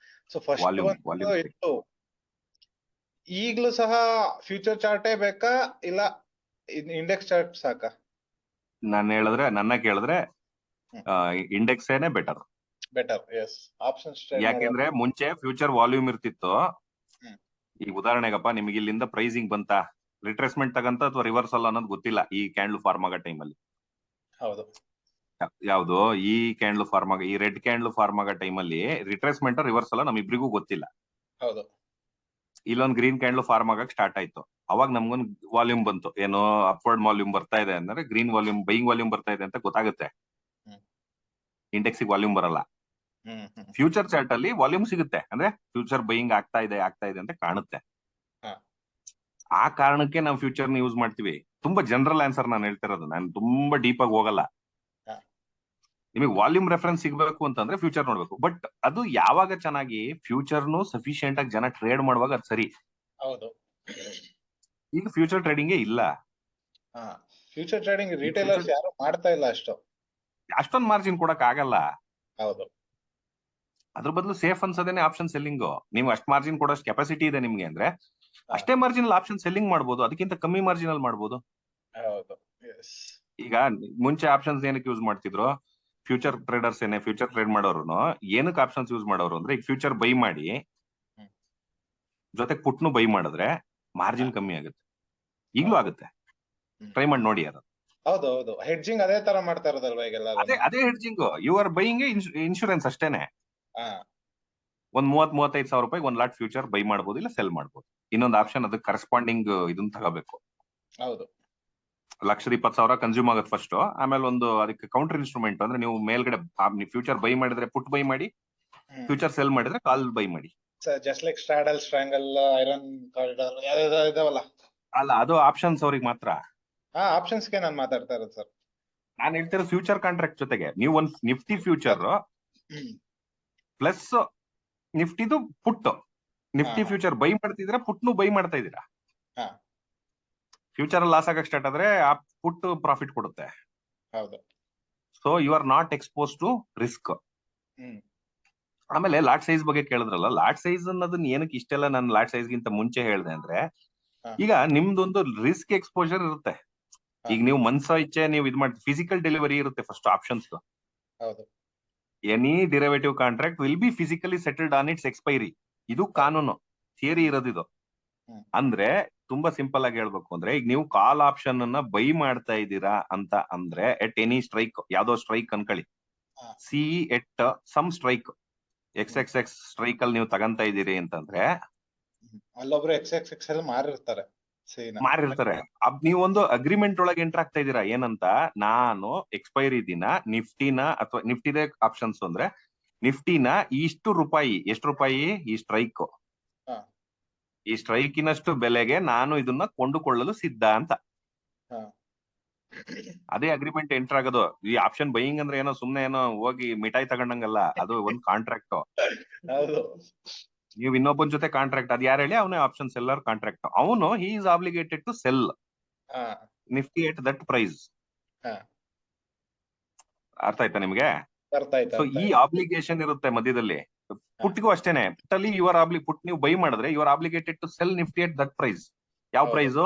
ಸೊ ಫಸ್ಟ್ ವಾಲ್ಯೂಮ್ ಇತ್ತು, ಈಗ್ಲೂ ಸಹ ಫ್ಯೂಚರ್ ಚಾರ್ಟೇ ಬೇಕಾ ಇಲ್ಲ ಇಂಡೆಕ್ಸ್ ಚಾರ್ಟ್ ಸಾಕಾ? ನನ್ನ ಕೇಳಿದ್ರೆ ಇಂಡೆಕ್ಸ್ ಏನೇ better. Better, yes. Options trade ಯಾಕೆಂದ್ರೆ ಮುಂಚೆ ಫ್ಯೂಚರ್ ವಾಲ್ಯೂಮ್ ಇರ್ತಿತ್ತು. ಹ್ಮ್. ಈ ಉದಾಹರಣೆಗಪ್ಪ, ನಿಮ್ಗೆ ಇಲ್ಲಿಂದ ಪ್ರೈಸಿಂಗ್ ಬಂತ, ರಿಟ್ರೇಸ್ಮೆಂಟ್ ತಗಂತ ಅಥವಾ ರಿವರ್ಸಲ್ ಅನ್ನೋದು ಗೊತ್ತಿಲ್ಲ ಈ ಕ್ಯಾಂಡ್ಲ್ ಫಾರ್ಮ್ ಆಗೋ ಟೈಮಲ್ಲಿ. ಹೌದು. ಯಾವ್ದು ಈ ಕ್ಯಾಂಡ್ಲ್ ಫಾರ್ಮ್ ಆಗ, ಈ ರೆಡ್ ಕ್ಯಾಂಡ್ಲ್ ಫಾರ್ಮ್ ಆಗೋ ಟೈಮಲ್ಲಿ ರಿಟ್ರೇಸ್ಮೆಂಟ್ ರಿವರ್ಸಲ್ ನಮ್ಮಿಬ್ರಿಗೂ ಗೊತ್ತಿಲ್ಲ. ಹೌದು. ಇಲ್ಲೊಂದ್ ಗ್ರೀನ್ ಕ್ಯಾಂಡ್ಲ್ ಫಾರ್ಮ್ ಆಗಕ್ ಸ್ಟಾರ್ಟ್ ಆಯ್ತು. ಅವಾಗ ನಮ್ಗೊಂದು ವಾಲ್ಯೂಮ್ ಬಂತು, ಏನೋ ಅಪ್ವರ್ಡ್ ವಾಲ್ಯೂಮ್ ಬರ್ತಾ ಇದೆ ಅಂದ್ರೆ, ಗ್ರೀನ್ ವಾಲ್ಯೂಮ್, ಬೈಯಿಂಗ್ ವಾಲ್ಯೂಮ್ ಬರ್ತಾ ಇದೆ ಅಂತ ಗೊತ್ತಾಗುತ್ತೆ. ಹ್ಮ್. ಇಂಡೆಕ್ಸ್ ವಾಲ್ಯೂಮ್ ಬರಲ್ಲ. ಹ್ಮ್. ಫ್ಯೂಚರ್ ಚಾರ್ಟ್ ಅಲ್ಲಿ ವಾಲ್ಯೂಮ್ ಸಿಗುತ್ತೆ, ಅಂದ್ರೆ ಫ್ಯೂಚರ್ ಬೈಯಿಂಗ್ ಆಗ್ತಾ ಇದೆ ಅಂತ ಕಾಣುತ್ತೆ. ಹಾ. ಆ ಕಾರಣಕ್ಕೆ ನಾವು ಫ್ಯೂಚರ್ ನ ಯೂಸ್ ಮಾಡ್ತೀವಿ. ತುಂಬಾ ಜನರಲ್ ಆನ್ಸರ್ ನಾನು ಹೇಳ್ತಿರೋದು, ನಾನು ತುಂಬಾ ಡೀಪ್ ಆಗಿ ಹೋಗಲ್ಲ. ಹಾ. ನಿಮಗೆ ವಾಲ್ಯೂಮ್ ರೆಫರೆನ್ಸ್ ಸಿಗ್ಬೇಕು ಅಂತಂದ್ರೆ ಫ್ಯೂಚರ್ ನೋಡ್ಬೇಕು. ಬಟ್ ಅದು ಯಾವಾಗ ಚೆನ್ನಾಗಿ, ಫ್ಯೂಚರ್ನು ಸಫಿಶಿಯಂಟ್ ಆಗಿ ಜನ ಟ್ರೇಡ್ ಮಾಡುವಾಗ ಅದು ಸರಿ. ಹೌದು. ಈಗ ಫ್ಯೂಚರ್ ಟ್ರೇಡಿಂಗೇ ಇಲ್ಲ. ಫ್ಯೂಚರ್ ಟ್ರೇಡಿಂಗ್ ರಿಟೇಲರ್ಸ್ ಯಾರು ಮಾಡ್ತಾ ಇಲ್ಲ ಅಷ್ಟೊಂದು ಮಾರ್ಜಿನ್ ಕೊಡಕ್ ಆಗಲ್ಲ. ಹೌದು. ಅದ್ರ ಬದಲು ಸೇಫ್ ಅನ್ಸೋದೇನೆ ಆಪ್ಷನ್ ಸೆಲ್ಲಿಂಗ್. ನೀವು ಅಷ್ಟು ಮಾರ್ಜಿನ್ ಕೊಡೋಷ್ಟು ಕೆಪಾಸಿಟಿ ಇದೆ ನಿಮ್ಗೆ ಅಂದ್ರೆ, ಅಷ್ಟೇ ಮಾರ್ಜಿನ್ ಆಪ್ಷನ್ ಸೆಲ್ಲಿಂಗ್ ಮಾಡ್ಬೋದು, ಅದಕ್ಕಿಂತ ಕಮ್ಮಿ ಮಾರ್ಜಿನ್ ಅಲ್ಲಿ ಮಾಡ್ಬೋದು. ಹೌದು. ಈಗ ಮುಂಚೆ ಆಪ್ಷನ್ಸ್ ಏನಕ್ಕೆ ಯೂಸ್ ಮಾಡ್ತಿದ್ರು? ಫ್ಯೂಚರ್ ಟ್ರೇಡರ್ಸ್ ಫ್ಯೂಚರ್ ಟ್ರೇಡ್ ಮಾಡೋರು ಏನಕ್ಕೆ ಆಪ್ಷನ್ಸ್ ಯೂಸ್ ಮಾಡೋರು ಅಂದ್ರೆ, ಈಗ ಫ್ಯೂಚರ್ ಬೈ ಮಾಡಿ ಜೊತೆ ಪುಟ್ನು ಬೈ ಮಾಡಿದ್ರೆ ಮಾರ್ಜಿನ್ ಕಮ್ಮಿ ಆಗುತ್ತೆ. ಈಗ್ಲೂ ಆಗುತ್ತೆ, ಟ್ರೈ ಮಾಡಿ ನೋಡಿ. ಅದು ಹೌದು. ಹೌದು, ಹೆಡ್ಜಿಂಗ್ ಅದೇ ತರ ಮಾಡ್ತಾ ಇರೋದಲ್ವಾ ಈಗೆಲ್ಲ. ಅದೇ hedging. You are buying insurance ಅಷ್ಟೇನೆ. ಹಾ. ಒಂದ್ 35 ಸಾವಿರ ರೂಪಾಯಿ ಒಂದ್ ಲಾಟ್ ಫ್ಯೂಚರ್ ಬೈ ಮಾಡಬಹುದು, ಇಲ್ಲ ಸೆಲ್ ಮಾಡಬಹುದು. ಇನ್ನೊಂದು ಆಪ್ಷನ್ ಅದಕ್ಕೆ ಕರೆಸ್ಪಾಂಡಿಂಗ್ ಇದನ್ನ ತಗೋಬೇಕು. ಹೌದು. 1,20,000 ಕನ್ಸ್ಯೂಮ್ ಆಗುತ್ತೆ ಫಸ್ಟ್, ಆಮೇಲೆ ಒಂದು ಅದಕ್ಕೆ ಕೌಂಟರ್ ಇನ್ಸ್ಟ್ರೂಮೆಂಟ್ ಅಂದ್ರೆ, ನೀವು ಮೇಲ್ಗಡೆ ಫ್ಯೂಚರ್ ಬೈ ಮಾಡಿದ್ರೆ ಪುಟ್ ಬೈ ಮಾಡಿ, ಫ್ಯೂಚರ್ ಸೆಲ್ ಮಾಡಿದ್ರೆ ಕಾಲ್ ಬೈ ಮಾಡಿ. Just like straddle, strangle, iron corridor ಇದಾವಲ್ಲ. ಅಲ್ಲ, ಅದು ಆಪ್ಷನ್ಸ್ ಅವ್ರಿಗೆ ಮಾತ್ರ. ಆಪ್ಷನ್ಸ್ ಗೆ ನಾನು ಮಾತಾಡ್ತಾ ಇರೋದು ಸರ್. ನಾನು ಹೇಳ್ತಿರೋ ಫ್ಯೂಚರ್ ಕಾಂಟ್ರಾಕ್ಟ್ ಜೊತೆಗೆ ನೀವು ಒಂದು ನಿಫ್ಟಿ ಫ್ಯೂಚರ್ ಪ್ಲಸ್ ನಿಫ್ಟಿದು ಪುಟ್, ನಿಫ್ಟಿ ಫ್ಯೂಚರ್ ಬೈ ಮಾಡ್ತಿದ್ರೆ ಪುಟ್ನು ಬೈ ಮಾಡ್ತಾ ಇದೀರಾ. ಫ್ಯೂಚರ್ ಲಾಸ್ ಆಗಕ್ಕೆ ಸ್ಟಾರ್ಟ್ ಆದ್ರೆ ಆ ಪುಟ್ ಪ್ರಾಫಿಟ್ ಕೊಡುತ್ತೆ. ಹೌದು. So you are not expose to risk. ಆಮೇಲೆ ಲಾಟ್ ಸೈಜ್ ಬಗ್ಗೆ ಕೇಳಿದ್ರಲ್ಲ, ಲಾಟ್ ಸೈಜ್ ಅನ್ನೋದನ್ನ ಏನಕ್ಕೆ ಇಷ್ಟೆಲ್ಲ ನಾನು ಲಾಟ್ ಸೈಜ್ ಗಿಂತ ಮುಂಚೆ ಹೇಳಿದೆ ಅಂದ್ರೆ, ಈಗ ನಿಮ್ದೊಂದು ರಿಸ್ಕ್ ಎಕ್ಸ್ಪೋಜರ್ ಇರುತ್ತೆ. ಈಗ ನೀವು ಮನ್ಸ ಇಚ್ಛೆ ನೀವು ಇದ್ ಮಾಡಿ, ಫಿಸಿಕಲ್ ಡೆಲಿವರಿ ಇರುತ್ತೆ first options. Any derivative contract will be physically settled on its expiry. ಇದು ಕಾನೂನು, ಥಿಯರಿ ಇರೋದಿದು. ಅಂದ್ರೆ ತುಂಬಾ ಸಿಂಪಲ್ ಆಗಿ ಹೇಳ್ಬೇಕು ಅಂದ್ರೆ, ಈಗ ನೀವು ಕಾಲ್ ಆಪ್ಷನ್ ಅನ್ನ ಬೈ ಮಾಡ್ತಾ ಇದ್ದೀರಾ ಅಂತ ಅಂದ್ರೆ, ಎಟ್ ಎನಿ ಸ್ಟ್ರೈಕ್, ಯಾವ್ದೋ ಸ್ಟ್ರೈಕ್ ಅನ್ಕೊಳ್ಳಿ, see at some strike, XXX strike ಅಲ್ಲಿ ನೀವು ತಗಂತ ಇದ್ದೀರಿ ಅಂತಂದ್ರೆ, ಅಲ್ಲೊಬ್ರು XXX ಅಲ್ಲಿ ಮಾರಿರ್ತಾರೆ. ನೀವೊಂದು ಅಗ್ರಿಮೆಂಟ್ ಒಳಗೆ ಎಂಟರ್ ಆಗ್ತಾ ಇದ್ದೀರಾ. ಏನಂತ, ನಾನು ಎಕ್ಸ್ಪೈರಿ ದಿನ ನಿಫ್ಟಿನ ಅಥವಾ ನಿಫ್ಟಿದೇ ಆಪ್ಷನ್ಸ್ ಅಂದ್ರೆ, ನಿಫ್ಟಿನ ಇಷ್ಟು ರೂಪಾಯಿ, ಎಷ್ಟು ರೂಪಾಯಿ ಈ ಸ್ಟ್ರೈಕ್, ಈ ಸ್ಟ್ರೈಕಿನಷ್ಟು ಬೆಲೆಗೆ ನಾನು ಇದನ್ನ ಕೊಂಡುಕೊಳ್ಳಲು ಸಿದ್ಧ ಅಂತ. ಅದೇ ಅಗ್ರಿಮೆಂಟ್ ಎಂಟರ್ ಆಗೋದು. ಈ ಆಪ್ಷನ್ ಬೈಯಿಂಗ್ ಅಂದ್ರೆ ಏನೋ ಸುಮ್ನೆ ಏನೋ ಹೋಗಿ ಮಿಠಾಯಿ ತಗೊಂಡಂಗಲ್ಲ, ಅದು ಒಂದು ಕಾಂಟ್ರಾಕ್ಟ್. ನೀವು ಇನ್ನೊಬ್ಬನ ಜೊತೆ ಕಾಂಟ್ರಾಕ್ಟ್, ಅದ್ ಯಾರು ಹೇಳಿ, ಅವನೇ ಆಪ್ಷನ್ ಸೆಲ್ಲರ್ ಕಾಂಟ್ರಾಕ್ಟ್. ಅವನು he is obligated to sell Nifty at that price. ಅರ್ಥ ಆಯ್ತಾ ನಿಮ್ಗೆ? ಸೊ ಈ ಆಬ್ಲಿಗೇಷನ್ ಇರುತ್ತೆ ಮಧ್ಯದಲ್ಲಿ. ಪುಟ್ಗೂ ಅಷ್ಟೇನೆ, ಪುಟ್ಟಲ್ಲಿ ಪುಟ್ ನೀವು ಬೈ ಮಾಡಿದ್ರೆ you are obligated to sell Nifty at that price. ಯಾವ price?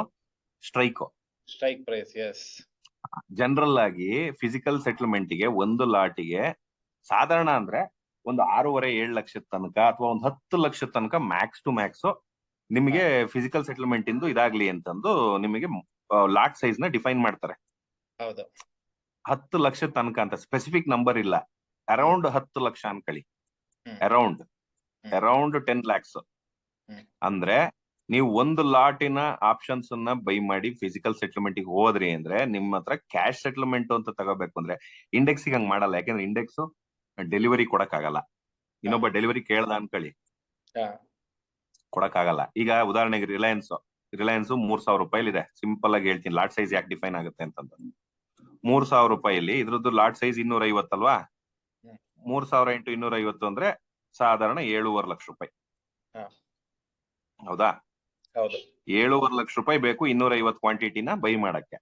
Strike price. Yes. General ಆಗಿ ಫಿಸಿಕಲ್ ಸೆಟಲ್ಮೆಂಟ್ ಗೆ ಒಂದು ಲಾಟಿಗೆ ಸಾಧಾರಣ ಅಂದ್ರೆ ಒಂದು 6.5-7 ಲಕ್ಷದ ತನಕ ಅಥವಾ ಒಂದು 10 ಲಕ್ಷದ ತನಕ ಮ್ಯಾಕ್ಸ್ ಟು ಮ್ಯಾಕ್ಸ್ ನಿಮಗೆ ಫಿಸಿಕಲ್ ಸೆಟಲ್ಮೆಂಟ್ ಇಂದು ಇದಾಗ್ಲಿ ಅಂತಂದು ನಿಮಗೆ ಲಾಟ್ ಸೈಜ್ ನ ಡಿಫೈನ್ ಮಾಡ್ತಾರೆ. 10 ಲಕ್ಷದ ತನಕ ಅಂತ ಸ್ಪೆಸಿಫಿಕ್ ನಂಬರ್ ಇಲ್ಲ. ಅರೌಂಡ್ 10 ಲಕ್ಷ ಅನ್ಕೊಳ್ಳಿ, ಅರೌಂಡ್ 10 lakhs ಅಂದ್ರೆ ನೀವು ಒಂದು ಲಾಟಿನ ಆಪ್ಷನ್ಸ್ ಅನ್ನ ಬೈ ಮಾಡಿ ಫಿಸಿಕಲ್ ಸೆಟಲ್ಮೆಂಟ್ ಗೆ ಹೋದ್ರಿ ಅಂದ್ರೆ, ನಿಮ್ಮ ಹತ್ರ ಕ್ಯಾಶ್ ಸೆಟಲ್ಮೆಂಟ್ ಅಂತ ತಗೋಬೇಕು ಅಂದ್ರೆ, ಇಂಡೆಕ್ಸ್ ಹಂಗ್ ಮಾಡಲ್ಲ. ಯಾಕಂದ್ರೆ ಇಂಡೆಕ್ಸ್ ಡೆಲಿವರಿ ಕೊಡಕ್ ಆಗಲ್ಲ. ಇನ್ನೊಬ್ಬ ಡೆಲಿವರಿ ಕೇಳ್ದ ಅನ್ಕೊಳ್ಳಿ, ಕೊಡಕ್ ಆಗಲ್ಲ. ಈಗ ಉದಾಹರಣೆಗೆ ರಿಲಯನ್ಸ್ ರಿಲಯನ್ಸ್ 3,000 ರೂಪಾಯಿ ಇದೆ. ಸಿಂಪಲ್ ಆಗಿ ಹೇಳ್ತೀನಿ ಲಾಟ್ ಸೈಜ್ ಯಾಕೆ ಡಿಫೈನ್ ಆಗುತ್ತೆ ಅಂತಂದ. 3,000 ರೂಪಾಯಿಲಿ ಇದ್ರದ್ದು ಲಾಟ್ ಸೈಜ್ 250 ಅಲ್ವಾ? 3,000 ಇಂಟು 250 ಅಂದ್ರೆ ಸಾಧಾರಣ 7,500,000 ರೂಪಾಯಿ. ಹಾ. ಹೌದಾ? ಹೌದು. 7,500,000 ರೂಪಾಯಿ ಬೇಕು 250 ಕ್ವಾಂಟಿಟಿನ ಬೈ ಮಾಡಕ್ಕೆ.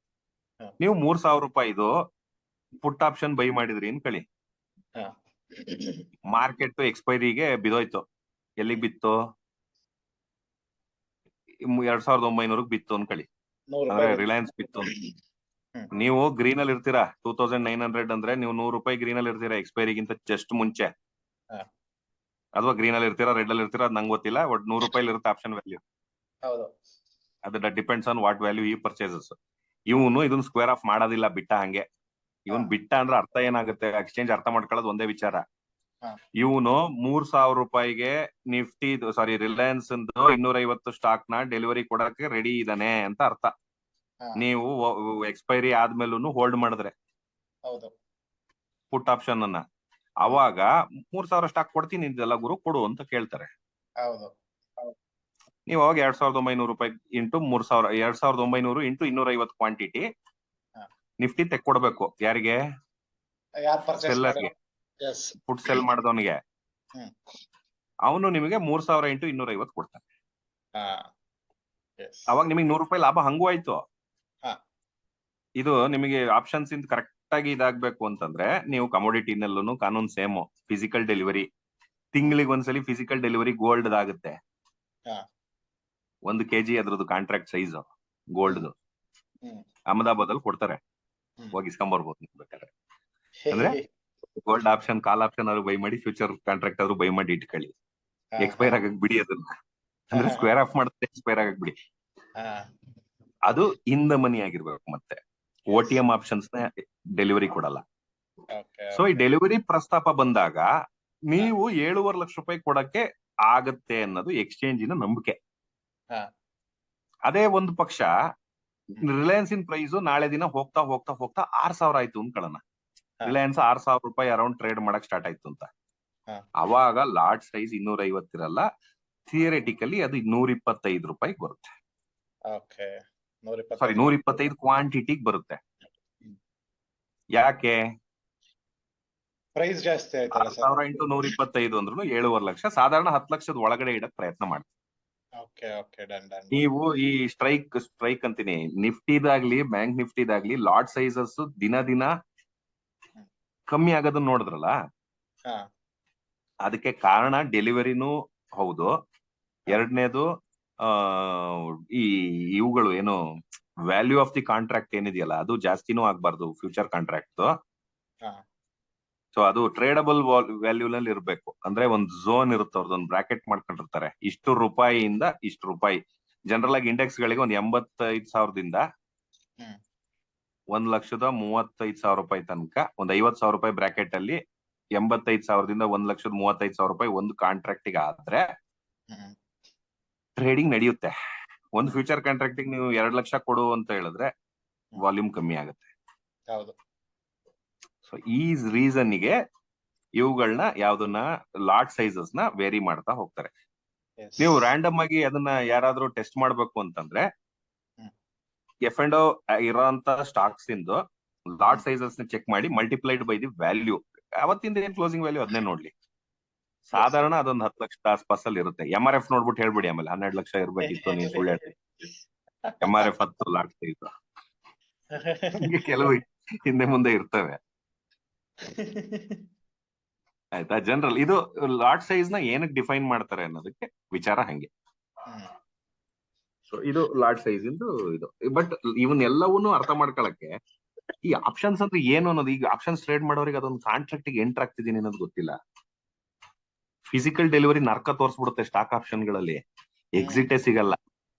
ಹಾ. ನೀವು 3,000 ರೂಪಾಯಿದು ಪುಟ್ ಆಪ್ಷನ್ ಬೈ ಮಾಡಿದ್ರಿ ಅನ್ಕೊಳ್ಳಿ. ಹಾ. ಮಾರ್ಕೆಟ್ ಎಕ್ಸ್ಪೈರಿಗೆ ಬಿದೋಯ್ತು. ಎಲ್ಲಿಗೆ ಬಿತ್ತು? 2,900 ಬಿತ್ತು ಅನ್ಕೊಳ್ಳಿ. 100 ಅಂದ್ರೆ ರೂಪಾಯಿ. ರಿಲಯನ್ಸ್ ಬಿತ್ತು. ಹ್ಮ್. ನೀವು ಗ್ರೀನ್ ಅಲ್ಲಿ ಇರ್ತೀರಾ 2,900 ಅಂದ್ರೆ ನೀವು 100 ರೂಪಾಯಿ ಗ್ರೀನ್ ಅಲ್ಲಿ ಇರ್ತೀರಾ ಎಕ್ಸ್ಪೈರಿಗಿಂತ ಜಸ್ಟ್ ಮುಂಚೆ. ಹಾ. ಅಥವಾ ಗ್ರೀನ್ ಅಲ್ಲಿ ಇರ್ತೀರಾ ರೆಡ್ ಅಲ್ಲಿ ಇರ್ತೀರಾ ಅದ್ ನಂಗೆ ಗೊತ್ತಿಲ್ಲ. ಒಟ್ 100 ರೂಪಾಯಿ ಇರುತ್ತೆ ಆಪ್ಷನ್ ವ್ಯಾಲ್ಯೂ. ಹೌದು. ಅದು ಡಿಪೆಂಡ್ಸ್ ಆನ್ ವಾಟ್ ವ್ಯಾಲ್ಯೂ ಈ ಪರ್ಚೇಸಸ್. ಇವನು ಇದನ್ನ ಸ್ಕ್ವೇರ್ ಆಫ್ ಮಾಡೋದಿಲ್ಲ ಬಿಟ್ಟ ಹಂಗೆ. ಇವನ್ ಬಿಟ್ಟ ಅಂದ್ರೆ ಅರ್ಥ ಏನಾಗುತ್ತೆ? ಎಕ್ಸ್ಚೇಂಜ್ ಅರ್ಥ ಮಾಡ್ಕೊಳ್ಳೋದು ಒಂದೇ ವಿಚಾರ. ಹಾ. ಇವನು 3,000 ರೂಪಾಯಿಗೆ ನಿಫ್ಟಿ ರಿಲಯನ್ಸ್ 250 ಸ್ಟಾಕ್ ನ ಡೆಲಿವರಿ ಕೊಡಕ್ಕೆ ರೆಡಿ ಇದಾನೆ ಅಂತ ಅರ್ಥ. ಹಾ. ನೀವು ಎಕ್ಸ್ಪೈರಿ ಆದ್ಮೇಲೂ ಹೋಲ್ಡ್ ಮಾಡಿದ್ರೆ ಹೌದು. ಪುಟ್ ಆಪ್ಷನ್ ಅನ್ನ, ಅವಾಗ 3,000 ಸ್ಟಾಕ್ ಕೊಡ್ತೀನಿ ಇದೆಲ್ಲ ಗುರು ಕೊಡು ಅಂತ ಕೇಳ್ತಾರೆ. ಹೌದು. ನೀವು ಅವಾಗ 2,900 ರೂಪಾಯಿ ಇಂಟು 3,000 2,900 ಇಂಟು 250 ಕ್ವಾಂಟಿಟಿ ಹಾ. ನಿಫ್ಟಿ ತೆಕ್ಕೊಡ್ಬೇಕು. ಯಾರಿಗೆ? ಯಾರು ಪರ್ಚೇಸ್ ಸೆಲ್ಲರ್ಗೆ, ಎಸ್. ಫುಡ್ ಸೆಲ್ ಮಾಡಿದವನಿಗೆ. ಹ್ಮ್. ಅವನು ನಿಮಗೆ 3,000 ಇಂಟು 250 ಕೊಡ್ತಾನೆ. ಹಾ. ಎಸ್. ಅವಾಗ ನಿಮಗೆ 100 ರೂಪಾಯಿ ಲಾಭ ಹಂಗೂ ಆಯ್ತು. ಹಾ. ಇದು ನಿಮಗೆ ಆಪ್ಷನ್ಸ್ ಇಂದ ಕರೆಕ್ಟ್ ಆಗಿ ಇದಾಗ್ಬೇಕು ಅಂತಂದ್ರೆ ನೀವು ಕಮೋಡಿಟಿನಲ್ಲೂ ಕಾನೂನು ಸೇಮ್. ಫಿಸಿಕಲ್ ಡೆಲಿವರಿ ತಿಂಗಳಿಗೆ ಒಂದ್ಸಲಿ ಫಿಸಿಕಲ್ ಡೆಲಿವರಿ ಗೋಲ್ಡ್ ಆಗುತ್ತೆ. ಹಾ. 1 kg ಅದ್ರದ್ದು ಕಾಂಟ್ರಾಕ್ಟ್ ಸೈಜ್ ಗೋಲ್ಡ್ ಹ್ಮ್. ಅಹಮದಾಬಾದ್ ಅಲ್ಲಿ ಕೊಡ್ತಾರೆ. ಹ್ಮ್. ಹೋಗಿ ಇಸ್ಕೊಂಬರ್ಬೋದು ನೀವು ಬೇಕಾದ್ರೆ. ಅಂದ್ರೆ ಗೋಲ್ಡ್ ಆಪ್ಷನ್ ಕಾಲ್ ಆಪ್ಷನ್ ಆದ್ರೂ ಬೈ ಮಾಡಿ, ಫ್ಯೂಚರ್ ಕಾಂಟ್ರಾಕ್ಟ್ ಆದ್ರೂ ಬೈ ಮಾಡಿ ಇಟ್ಕೊಳ್ಳಿ. ಹಾ. ಎಕ್ಸ್ಪೈರ್ ಆಗಕ್ ಬಿಡಿ ಅದನ್ನ. ಅಂದ್ರೆ ಸ್ಕ್ವೇರ್ ಆಫ್ ಮಾಡುತ್ತೆ, ಎಕ್ಸ್ಪೈರ್ ಆಗಕ್ ಬಿಡಿ. ಹಾ. ಅದು ಇನ್ ದ ಮನಿ ಆಗಿರ್ಬೇಕು. ಮತ್ತೆ OTM ಆಪ್ಷನ್ಸ್ ನ ಡೆಲಿವರಿ ಕೊಡಲ್ಲ. ಓಕೆ. ಸೊ ಈ ಡೆಲಿವರಿ ಪ್ರಸ್ತಾಪ ಬಂದಾಗ ನೀವು 7,500,000 ರೂಪಾಯಿ ಕೊಡಕ್ಕೆ ಆಗತ್ತೆ ಅನ್ನೋದು ಎಕ್ಸ್ಚೇಂಜಿನ ನಂಬಿಕೆ. ಹಾ. ಅದೇ ಒಂದು ಪಕ್ಷ ರಿಲಯನ್ಸ್ ಇನ್ ಪ್ರೈಸ್ ನಾಳೆ ದಿನ ಹೋಗ್ತಾ ಹೋಗ್ತಾ ಹೋಗ್ತಾ 6,000 ಆಯ್ತು ಅನ್ಕೊಳ್ಳೋಣ. ಹಾ. ರಿಲಯನ್ಸ್ 6,000 ರೂಪಾಯಿ ಅರೌಂಡ್ ಟ್ರೇಡ್ ಮಾಡಕ್ ಸ್ಟಾರ್ಟ್ ಆಯ್ತು ಅಂತ. ಹಾ. ಅವಾಗ ಲಾಟ್ ಸೈಜ್ 250 ಇರಲ್ಲ, ಥಿಯರಿಟಿಕಲಿ ಅದು 125 ರೂಪಾಯಿಗೆ ಬರುತ್ತೆ. ಓಕೆ. 125. ಸಾರಿ 125 ಕ್ವಾಂಟಿಟಿಗೆ ಬರುತ್ತೆ. ಯಾಕೆ? ಪ್ರೈಸ್ ಜಾಸ್ತಿ ಆಯ್ತಲ್ಲ ಸರ್. 6,000 ಇಂಟು 125 ಅಂದ್ರೂ 7,500,000 ಲಕ್ಷ. ಸಾಧಾರಣ 10 ಲಕ್ಷದ ಒಳಗಡೆ ಇಡಕ್ ಪ್ರಯತ್ನ ಮಾಡಿ. ಓಕೆ. ಓಕೆ. Done done. ನೀವು ಈ ಸ್ಟ್ರೈಕ್ ಅಂತೀನಿ ನಿಫ್ಟಿದಾಗ್ಲಿ ಬ್ಯಾಂಕ್ ನಿಫ್ಟಿದಾಗ್ಲಿ ಲಾಟ್ ಸೈಜಸ್ ದಿನ ದಿನ ಕಮ್ಮಿ ಆಗೋದನ್ನ ನೋಡಿದ್ರಲ್ಲ, ಹಾ. ಅದಕ್ಕೆ ಕಾರಣ ಡೆಲಿವರಿನೂ ಹೌದು. ಎರಡನೇದು ಈ ಇವುಗಳು ಏನು ವ್ಯಾಲ್ಯೂ ಆಫ್ ದಿ ಕಾಂಟ್ರಾಕ್ಟ್ ಏನಿದೆಯಲ್ಲ ಅದು ಜಾಸ್ತಿನೂ ಆಗ್ಬಾರ್ದು ಫ್ಯೂಚರ್ ಕಾಂಟ್ರಾಕ್ಟ್. ಹಾ. ಸೊ ಅದು ಟ್ರೇಡಬಲ್ ವ್ಯಾಲ್ಯೂ ನಲ್ಲಿ ಇರ್ಬೇಕು. ಅಂದ್ರೆ ಒಂದು ಝೋನ್ ಇರುತ್ತೆ, ಅವ್ರದ್ದೊಂದು ಬ್ರಾಕೆಟ್ ಮಾಡ್ಕೊಂಡಿರ್ತಾರೆ. ಇಷ್ಟು ರೂಪಾಯಿಯಿಂದ ಇಷ್ಟು ರೂಪಾಯಿ. ಜನರಲ್ ಆಗಿ ಇಂಡೆಕ್ಸ್ ಗಳಿಗೆ ಒಂದು 85,000ದಿಂದ ಹ್ಮ್. 1,35,000 ರೂಪಾಯಿ ತನಕ ಒಂದು 50,000 ರೂಪಾಯಿ ಬ್ರಾಕೆಟ್ ಅಲ್ಲಿ 85,000ದಿಂದ 1,35,000 ರೂಪಾಯಿ ಒಂದು ಕಾಂಟ್ರಾಕ್ಟ್ ಗೆ ಆದ್ರೆ ಹ್ಮ್. ಟ್ರೇಡಿಂಗ್ ನಡೆಯುತ್ತೆ. ಒಂದು ಫ್ಯೂಚರ್ ಕಾಂಟ್ರಾಕ್ಟ್ ನೀವು 2 ಲಕ್ಷ ಕೊಡು ಅಂತ ಹೇಳಿದ್ರೆ ವಾಲ್ಯೂಮ್ ಕಮ್ಮಿ ಆಗುತ್ತೆ. ಹೌದು. ಸೊ ಈ ರೀಸನ್ ಗೆ ಇವುಗಳನ್ನ ಯಾವ್ದನ್ನ ಲಾಟ್ ಸೈಜಸ್ ನ ವೇರಿ ಮಾಡ್ತಾ ಹೋಗ್ತಾರೆ. Yes. ನೀವು ರ್ಯಾಂಡಮ್ ಆಗಿ ಅದನ್ನ ಯಾರಾದ್ರೂ ಟೆಸ್ಟ್ ಮಾಡ್ಬೇಕು ಅಂತಂದ್ರೆ ಹ್ಮ್. ಎಫ್ ಅಂಡ್ ಇರೋಂತ ಸ್ಟಾಕ್ಸ್ ಇಂದು ಲಾಟ್ ಸೈಜಸ್ ನ ಚೆಕ್ ಮಾಡಿ ಮಲ್ಟಿಪ್ಲೈಡ್ ಬೈ ದಿ ವ್ಯಾಲ್ಯೂ. ಅವತ್ತಿಂದ ಏನ್ ಕ್ಲೋಸಿಂಗ್ ವ್ಯಾಲ್ಯೂ ಅದನ್ನೇ ನೋಡ್ಲಿ. ಸಾಧಾರಣ ಅದೊಂದು 10 ಲಕ್ಷದ ಆಸ್ಪಾಸಲ್ಲಿ ಇರುತ್ತೆ. MRF ನೋಡ್ಬಿಟ್ಟು ಹೇಳ್ಬಿಡಿ ಆಮೇಲೆ 12 ಲಕ್ಷ ಇರ್ಬೇಕಿತ್ತು ನೀವು ಸುಳ್ಳು ಹೇಳ್ತೀವಿ. MRF 10 ಲಾಟ್ ಸೈಜ್ ಹಿಂಗೆ ಕೆಲವು ಹಿಂದೆ ಮುಂದೆ ಇರ್ತವೆ. ಆಯ್ತಾ? ಜನರಲ್ ಇದು ಲಾಟ್ ಸೈಜ್ ನ ಏನಕ್ಕೆ ಡಿಫೈನ್ ಮಾಡ್ತಾರೆ ಅನ್ನೋದಕ್ಕೆ ವಿಚಾರ ಹಂಗೆ. ಹ್ಮ್. ಸೊ ಇದು ಲಾಟ್ ಸೈಜ್ ಇಂದು ಇದು. ಬಟ್ ಇವನ್ನೆಲ್ಲವನ್ನೂ ಅರ್ಥ ಮಾಡ್ಕೊಳಕ್ಕೆ ಈ ಆಪ್ಷನ್ಸ್ ಅಂದ್ರೆ ಏನು ಅನ್ನೋದು, ಈಗ ಆಪ್ಷನ್ಸ್ ಟ್ರೇಡ್ ಮಾಡೋರಿಗೆ ಅದೊಂದು ಕಾಂಟ್ರಾಕ್ಟ್ ಗೆ ಎಂಟರ್ ಆಗ್ತಿದ್ದೀನಿ ಅನ್ನೋದು ಗೊತ್ತಿಲ್ಲ. ಫಿಸಿಕಲ್ ಡೆಲಿವರಿ ನರ್ಕ ತೋರಿಸ್ಬಿಡುತ್ತೆ ಸ್ಟಾಕ್ ಆಪ್ಷನ್ ಗಳಲ್ಲಿ. ಎಕ್ಸಿಟೇ ಸಿಗಲ್ಲ.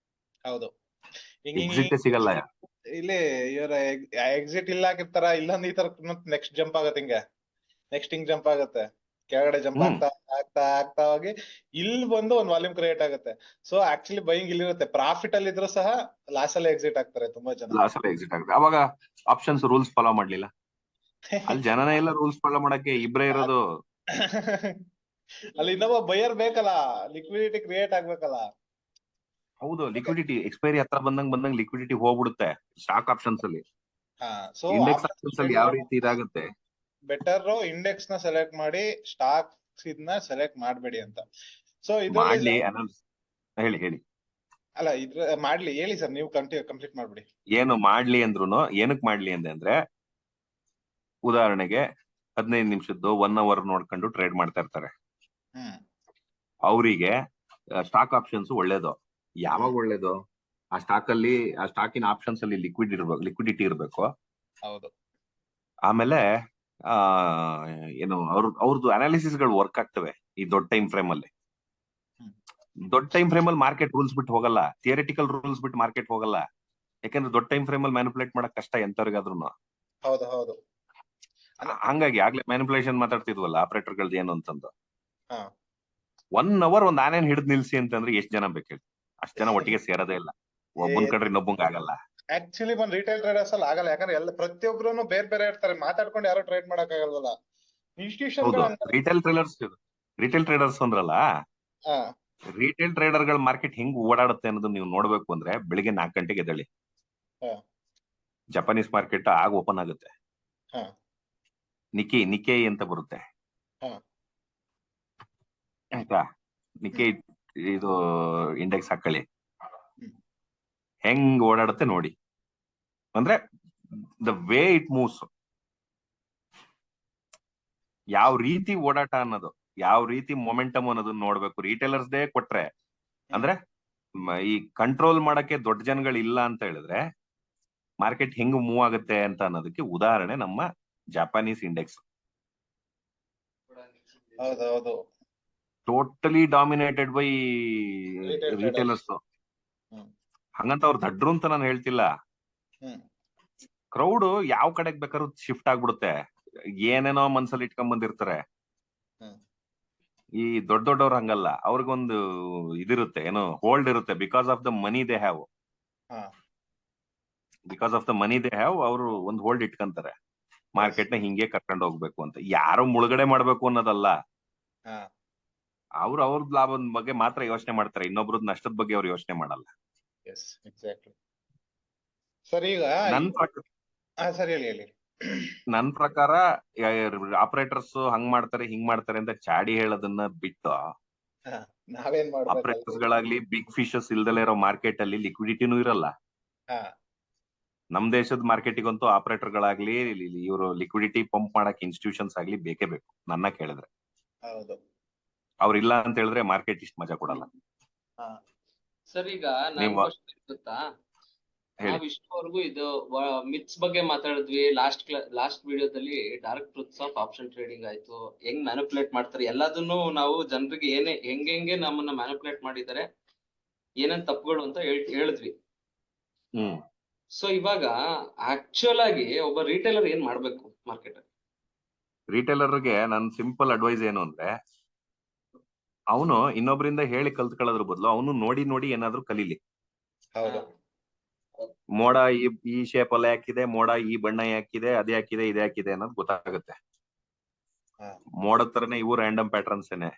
ಹೌದು. ಎಕ್ಸಿಟೇ ಸಿಗಲ್ಲ. ಇಲ್ಲಿ ಇವರ ಎಕ್ಸಿಟ್ ಇಲ್ಲ ಹಾಕಿರ್ತಾರ, ಇಲ್ಲೊಂದು ಈ ತರ ನೆಕ್ಸ್ಟ್ ಜಂಪ್ ಆಗತ್ತೆ. ಹಿಂಗೆ ನೆಕ್ಸ್ಟ್ ಹಿಂಗ್ ಜಂಪ್ ಆಗತ್ತೆ, ಕೆಳಗಡೆ ಜಂಪ್ ಆಗ್ತಾ ಆಗ್ತಾ ಆಗ್ತಾ ಹೋಗಿ ಇಲ್ಲಿ ಬಂದು ಒಂದು ವಾಲ್ಯೂಮ್ ಕ್ರಿಯೇಟ್ ಆಗುತ್ತೆ. ಸೊ ಆಕ್ಚುಲಿ ಬೈಯಿಂಗ್ ಇಲ್ಲಿರುತ್ತೆ. ಪ್ರಾಫಿಟ್ ಅಲ್ಲಿ ಇದ್ರು ಸಹ ಲಾಸ್ ಅಲ್ಲಿ ಎಕ್ಸಿಟ್ ಆಗ್ತಾರೆ ತುಂಬಾ ಜನ. ಲಾಸ್ ಅಲ್ಲಿ ಎಕ್ಸಿಟ್ ಆಗುತ್ತೆ. ಅವಾಗ ಆಪ್ಷನ್ಸ್ ರೂಲ್ಸ್ ಫಾಲೋ ಮಾಡ್ಲಿಲ್ಲ. ಅಲ್ಲಿ ಜನನೇ ಎಲ್ಲ ರೂಲ್ಸ್ ಫಾಲೋ ಮಾಡಕ್ಕೆ, ಇಬ್ರೇ ಇರೋದು. ಅಲ್ಲಿ ಇನ್ನೊಬ್ಬ ಬೈಯರ್ ಬೇಕಲ್ಲ, ಲಿಕ್ವಿಡಿಟಿ ಕ್ರಿಯೇಟ್ ಆಗ್ಬೇಕಲ್ಲ. ಹೌದು, ಲಿಕ್ವಿಡಿಟಿ ಎಕ್ಸ್ಪೈರಿ ಹತ್ರ ಬಂದಂಗ್ ಲಿಕ್ವಿಡಿಟಿ ಹೋಗ್ಬಿಡುತ್ತೆ ಸ್ಟಾಕ್ ಆಪ್ಷನ್ಸ್ ಅಲ್ಲಿ. ಹಾ ಸೊ ಇಂಡೆಕ್ಸ್ ಆಪ್ಷನ್ಸ್ ಅಲ್ಲಿ ಯಾವ ರೀತಿ ಇದಾಗುತ್ತೆ? ಬೆಟರ್ ಇಂಡೆಕ್ಸ್ ನ ಸೆಲೆಕ್ಟ್ ಮಾಡಿ ಸ್ಟಾಕ್ಸ್ ಇದನ್ನ ಸೆಲೆಕ್ಟ್ ಮಾಡಬೇಡಿ ಅಂತ. ಸೊ ಇದ್ರಲ್ಲಿ ಮಾಡ್ಲಿ ಹೇಳಿ ಹೇಳಿ. ಅಲ್ಲ ಮಾಡ್ಲಿ ಹೇಳಿ ಸರ್, ನೀವು ಕಂಪ್ಲೀಟ್ ಮಾಡ್ಬಿಡಿ. ಏನು ಮಾಡ್ಲಿ ಅಂದ್ರುನು ಏನಕ್ ಮಾಡ್ಲಿ ಅಂದ್ರೆ ಉದಾಹರಣೆಗೆ 15 ನಿಮಿಷದ್ದು 1 ಅವರ್ ನೋಡ್ಕೊಂಡು ಟ್ರೇಡ್ ಮಾಡ್ತಾ ಇರ್ತಾರೆ. ಅವರಿಗೆ ಸ್ಟಾಕ್ ಆಪ್ಷನ್ಸ್ ಒಳ್ಳೇದು. ಯಾವಾಗ ಒಳ್ಳೇದು? ಆ ಸ್ಟಾಕಿನ ಆಪ್ಷನ್ಸ್ ಅಲ್ಲಿ ಲಿಕ್ವಿಡಿಟಿ ಇರ್ಬೇಕು. ಹೌದು. ಆಮೇಲೆ ಏನು ಅವ್ರದ್ದು ಅನಾಲಿಸಿಸ್ ಗಳು ವರ್ಕ್ ಆಗ್ತವೆ ಈ ದೊಡ್ಡ ಟೈಮ್ ಫ್ರೇಮ್ ಅಲ್ಲಿ. ದೊಡ್ಡ ಟೈಮ್ ಫ್ರೇಮ್ ಅಲ್ಲಿ ಮಾರ್ಕೆಟ್ ರೂಲ್ಸ್ ಬಿಟ್ಟು ಹೋಗಲ್ಲ, ಥಿಯರಿಟಿಕಲ್ ರೂಲ್ಸ್ ಬಿಟ್ಟು ಮಾರ್ಕೆಟ್ ಹೋಗಲ್ಲ. ಯಾಕಂದ್ರೆ ದೊಡ್ಡ ಟೈಮ್ ಫ್ರೇಮ್ ಅಲ್ಲಿ ಮ್ಯಾನಿಪುಲೇಟ್ ಮಾಡಕ್ ಕಷ್ಟ ಎಂತವ್ರಿಗಾದ್ರು. ಹೌದು ಹೌದು. ಹಂಗಾಗಿ ಆಗ್ಲೇ ಮ್ಯಾನಿಪುಲೇಷನ್ ಮಾತಾಡ್ತಿದ್ವಲ್ಲ ಆಪರೇಟರ್ ಗಳದ್ದು ಏನು ಅಂತಂದು. ಹಾ 1 ಅವರ್ ಒಂದ್ ಆನೆನ್ ಹಿಡಿದ್ ನಿಲ್ಸಿ ಅಂತಂದ್ರೆ ಎಷ್ಟ್ ಜನ ಬೇಕು? ಅಷ್ಟ್ ಜನ ಒಟ್ಟಿಗೆ ಸೇರೋದೇ ಇಲ್ಲ. ಒಬ್ಬನ್ ಕಡ್ರಿ ಇನ್ನೊಬ್ಬಂಗ್ ಆಗಲ್ಲ. ಆಕ್ಚುಲಿ ಒಂದ್ ರಿಟೇಲ್ ಟ್ರೇಡರ್ಸ್ ಅಲ್ಲಿ ಆಗಲ್ಲ, ಯಾಕಂದ್ರೆ ಎಲ್ಲ ಪ್ರತಿಯೊಬ್ರು ಬೇರೆ ಬೇರೆ ಇರ್ತಾರೆ, ಮಾತಾಡ್ಕೊಂಡು ಯಾರು ಟ್ರೇಡ್ ಮಾಡಕ್ ಆಗಲ್ವಲ್ಲ. ಇನ್ಸ್ಟಿಟ್ಯೂಷನ್ ರಿಟೇಲ್ ಟ್ರೇಡರ್ಸ್ ಅಂದ್ರಲ್ಲ, ರಿಟೇಲ್ ಟ್ರೇಡರ್ ಗಳ ಮಾರ್ಕೆಟ್ ಹೆಂಗ್ ಓಡಾಡುತ್ತೆ ಅನ್ನೋದು ನೀವು ನೋಡ್ಬೇಕು ಅಂದ್ರೆ ಬೆಳಿಗ್ಗೆ 4 ಗಂಟೆಗೆ ಎದ್ದೇಳಿ. ಜಪಾನೀಸ್ ಮಾರ್ಕೆಟ್ ಆಗ ಓಪನ್ ಆಗುತ್ತೆ. ನಿಕೈ ಅಂತ ಬರುತ್ತೆ ಆಯ್ತಾ. ನಿಕೈ ಇದು ಇಂಡೆಕ್ಸ್ ಹಾಕೊಳ್ಳಿ, ಹೆಂಗ್ ಓಡಾಡುತ್ತೆ ನೋಡಿ. ಅಂದ್ರೆ ದ ವೇ ಇಟ್ ಮೂವ್ಸ್, ಯಾವ ರೀತಿ ಓಡಾಟ ಅನ್ನೋದು, ಯಾವ ರೀತಿ ಮೊಮೆಂಟಮ್ ಅನ್ನೋದನ್ನ ನೋಡ್ಬೇಕು. ರಿಟೇಲರ್ಸ್ ದೇ ಕೊಟ್ರೆ ಅಂದ್ರೆ ಈ ಕಂಟ್ರೋಲ್ ಮಾಡಕ್ಕೆ ದೊಡ್ಡ ಜನಗಳು ಇಲ್ಲ ಅಂತ ಹೇಳಿದ್ರೆ ಮಾರ್ಕೆಟ್ ಹೆಂಗ್ ಮೂವ್ ಆಗುತ್ತೆ ಅಂತ ಅನ್ನೋದಕ್ಕೆ ಉದಾಹರಣೆ ನಮ್ಮ ಜಪಾನೀಸ್ ಇಂಡೆಕ್ಸ್. ಹೌದೌದು. Totally dominated by retailers. ಹಂಗಂತ ಅವ್ರು ದಡ್ರು ಅಂತ ನಾನು ಹೇಳ್ತಿಲ್ಲ. ಕ್ರೌಡ್ ಯಾವ ಕಡೆಗ್ ಬೇಕಾದ್ರೂ ಶಿಫ್ಟ್ ಆಗ್ಬಿಡುತ್ತೆ, ಏನೇನೋ ಮನ್ಸಲ್ಲಿ ಇಟ್ಕೊಂಡ್ ಬಂದಿರ್ತಾರೆ. ಈ ದೊಡ್ಡವ್ರು ಹಂಗಲ್ಲ, ಅವ್ರಿಗೊಂದು ಇದಿರುತ್ತೆ, ಏನೋ ಹೋಲ್ಡ್ ಇರುತ್ತೆ. Because of the money they have, ಅವರು ಒಂದು ಹೋಲ್ಡ್ ಇಟ್ಕೊಂತಾರೆ. ಮಾರ್ಕೆಟ್ ನ ಹಿಂಗೆ ಕರ್ಕೊಂಡು ಹೋಗ್ಬೇಕು ಅಂತ. ಯಾರು ಮುಳುಗಡೆ ಮಾಡ್ಬೇಕು ಅನ್ನೋದಲ್ಲ, ಅವ್ರದ್ ಲಾಭದ ಬಗ್ಗೆ ಮಾತ್ರ ಯೋಚನೆ ಮಾಡ್ತಾರೆ, ಇನ್ನೊಬ್ರದ್ ನಷ್ಟದ ಬಗ್ಗೆ ಅವ್ರು ಯೋಚನೆ ಮಾಡಲ್ಲ. ಸರಿ, ಈಗ ನನ್ ಪ್ರಕಾರ ಆಪರೇಟರ್ಸ್ ಹಂಗ್ ಮಾಡ್ತಾರೆ ಹಿಂಗ್ ಮಾಡ್ತಾರೆ ಅಂತ ಚಾಡಿ ಹೇಳೋದನ್ನ ಬಿಟ್ಟು, ನಾವೇನ್ ಆಪರೇಟರ್ಸ್ ಗಳಾಗ್ಲಿ ಬಿಗ್ ಫಿಶಸ್ ಇಲ್ದಲೇ ಇರೋ ಮಾರ್ಕೆಟ್ ಅಲ್ಲಿ ಲಿಕ್ವಿಡಿಟಿನೂ ಇರಲ್ಲ. ನಮ್ ದೇಶದ ಮಾರ್ಕೆಟಿಗಂತೂ ಆಪರೇಟರ್ ಗಳಾಗ್ಲಿ ಇವರು ಲಿಕ್ವಿಡಿಟಿ ಪಂಪ್ ಮಾಡಕ್ ಇನ್ಸ್ಟಿಟ್ಯೂಷನ್ಸ್ ಆಗ್ಲಿ ಬೇಕೇ ಬೇಕು ನನ್ನ ಕೇಳಿದ್ರೆ. ಅವ್ರಿಲ್ಲ ಅಂತ ಹೇಳಿದ್ರೆ ಮಾರ್ಕೆಟ್ ಇಷ್ಟ ಮಜಾ ಕೊಡಲ್ಲ. ಸರ್ ಈಗ ಗೊತ್ತಾ, ನಾವ್ ಇಷ್ಟವರೆಗೂ ಇದು ಮಿತ್ಸ್ ಬಗ್ಗೆ ಮಾತಾಡಿದ್ವಿ. ಲಾಸ್ಟ್ ವಿಡಿಯೋದಲ್ಲಿ dark truths of option trading ಆಯ್ತು, ಹೆಂಗ್ ಮ್ಯಾನಿಪುಲೇಟ್ ಮಾಡ್ತಾರೆ ಎಲ್ಲದನ್ನು ನಾವು ಜನರಿಗೆ ಹೆಂಗೆ ನಮ್ಮನ್ನ ಮ್ಯಾನಿಪುಲೇಟ್ ಮಾಡಿದ್ದಾರೆ, ಏನೇನ್ ತಪ್ಪುಗಳು ಅಂತ ಹೇಳಿದ್ವಿ. ಸೊ ಇವಾಗ ಆಕ್ಚುಯಲ್ ಆಗಿ ಒಬ್ಬ ರಿಟೇಲರ್ ಏನ್ ಮಾಡ್ಬೇಕು ಮಾರ್ಕೆಟ್ ಅಲ್ಲಿ? ರಿಟೇಲರ್ಗೆ ನನ್ ಸಿಂಪಲ್ ಅಡ್ವೈಸ್ ಏನು ಅಂದ್ರೆ, ಅವನು ಇನ್ನೊಬ್ರಿಂದ ಹೇಳಿ ಕಲ್ತ್ಕೊಳ್ಳೋದ್ರ ಬದಲು ಅವನು ನೋಡಿ ನೋಡಿ ಏನಾದ್ರು ಕಲೀಲಿ. ಮೋಡ ಈ ಶೇಪ್ ಅಲ್ಲಿ ಹಾಕಿದೆ, ಮೋಡ ಈ ಬಣ್ಣ ಹಾಕಿದೆ, ಅದೇ ಹಾಕಿದೆ, ಇದೇ ಹಾಕಿದೆ ಅನ್ನೋದು ಗೊತ್ತಾಗುತ್ತೆ. ಮೋಡದ ತರನೇ ಇವು ರ್ಯಾಂಡಮ್ ಪ್ಯಾಟರ್ನ್ಸ್ ಏನೆ.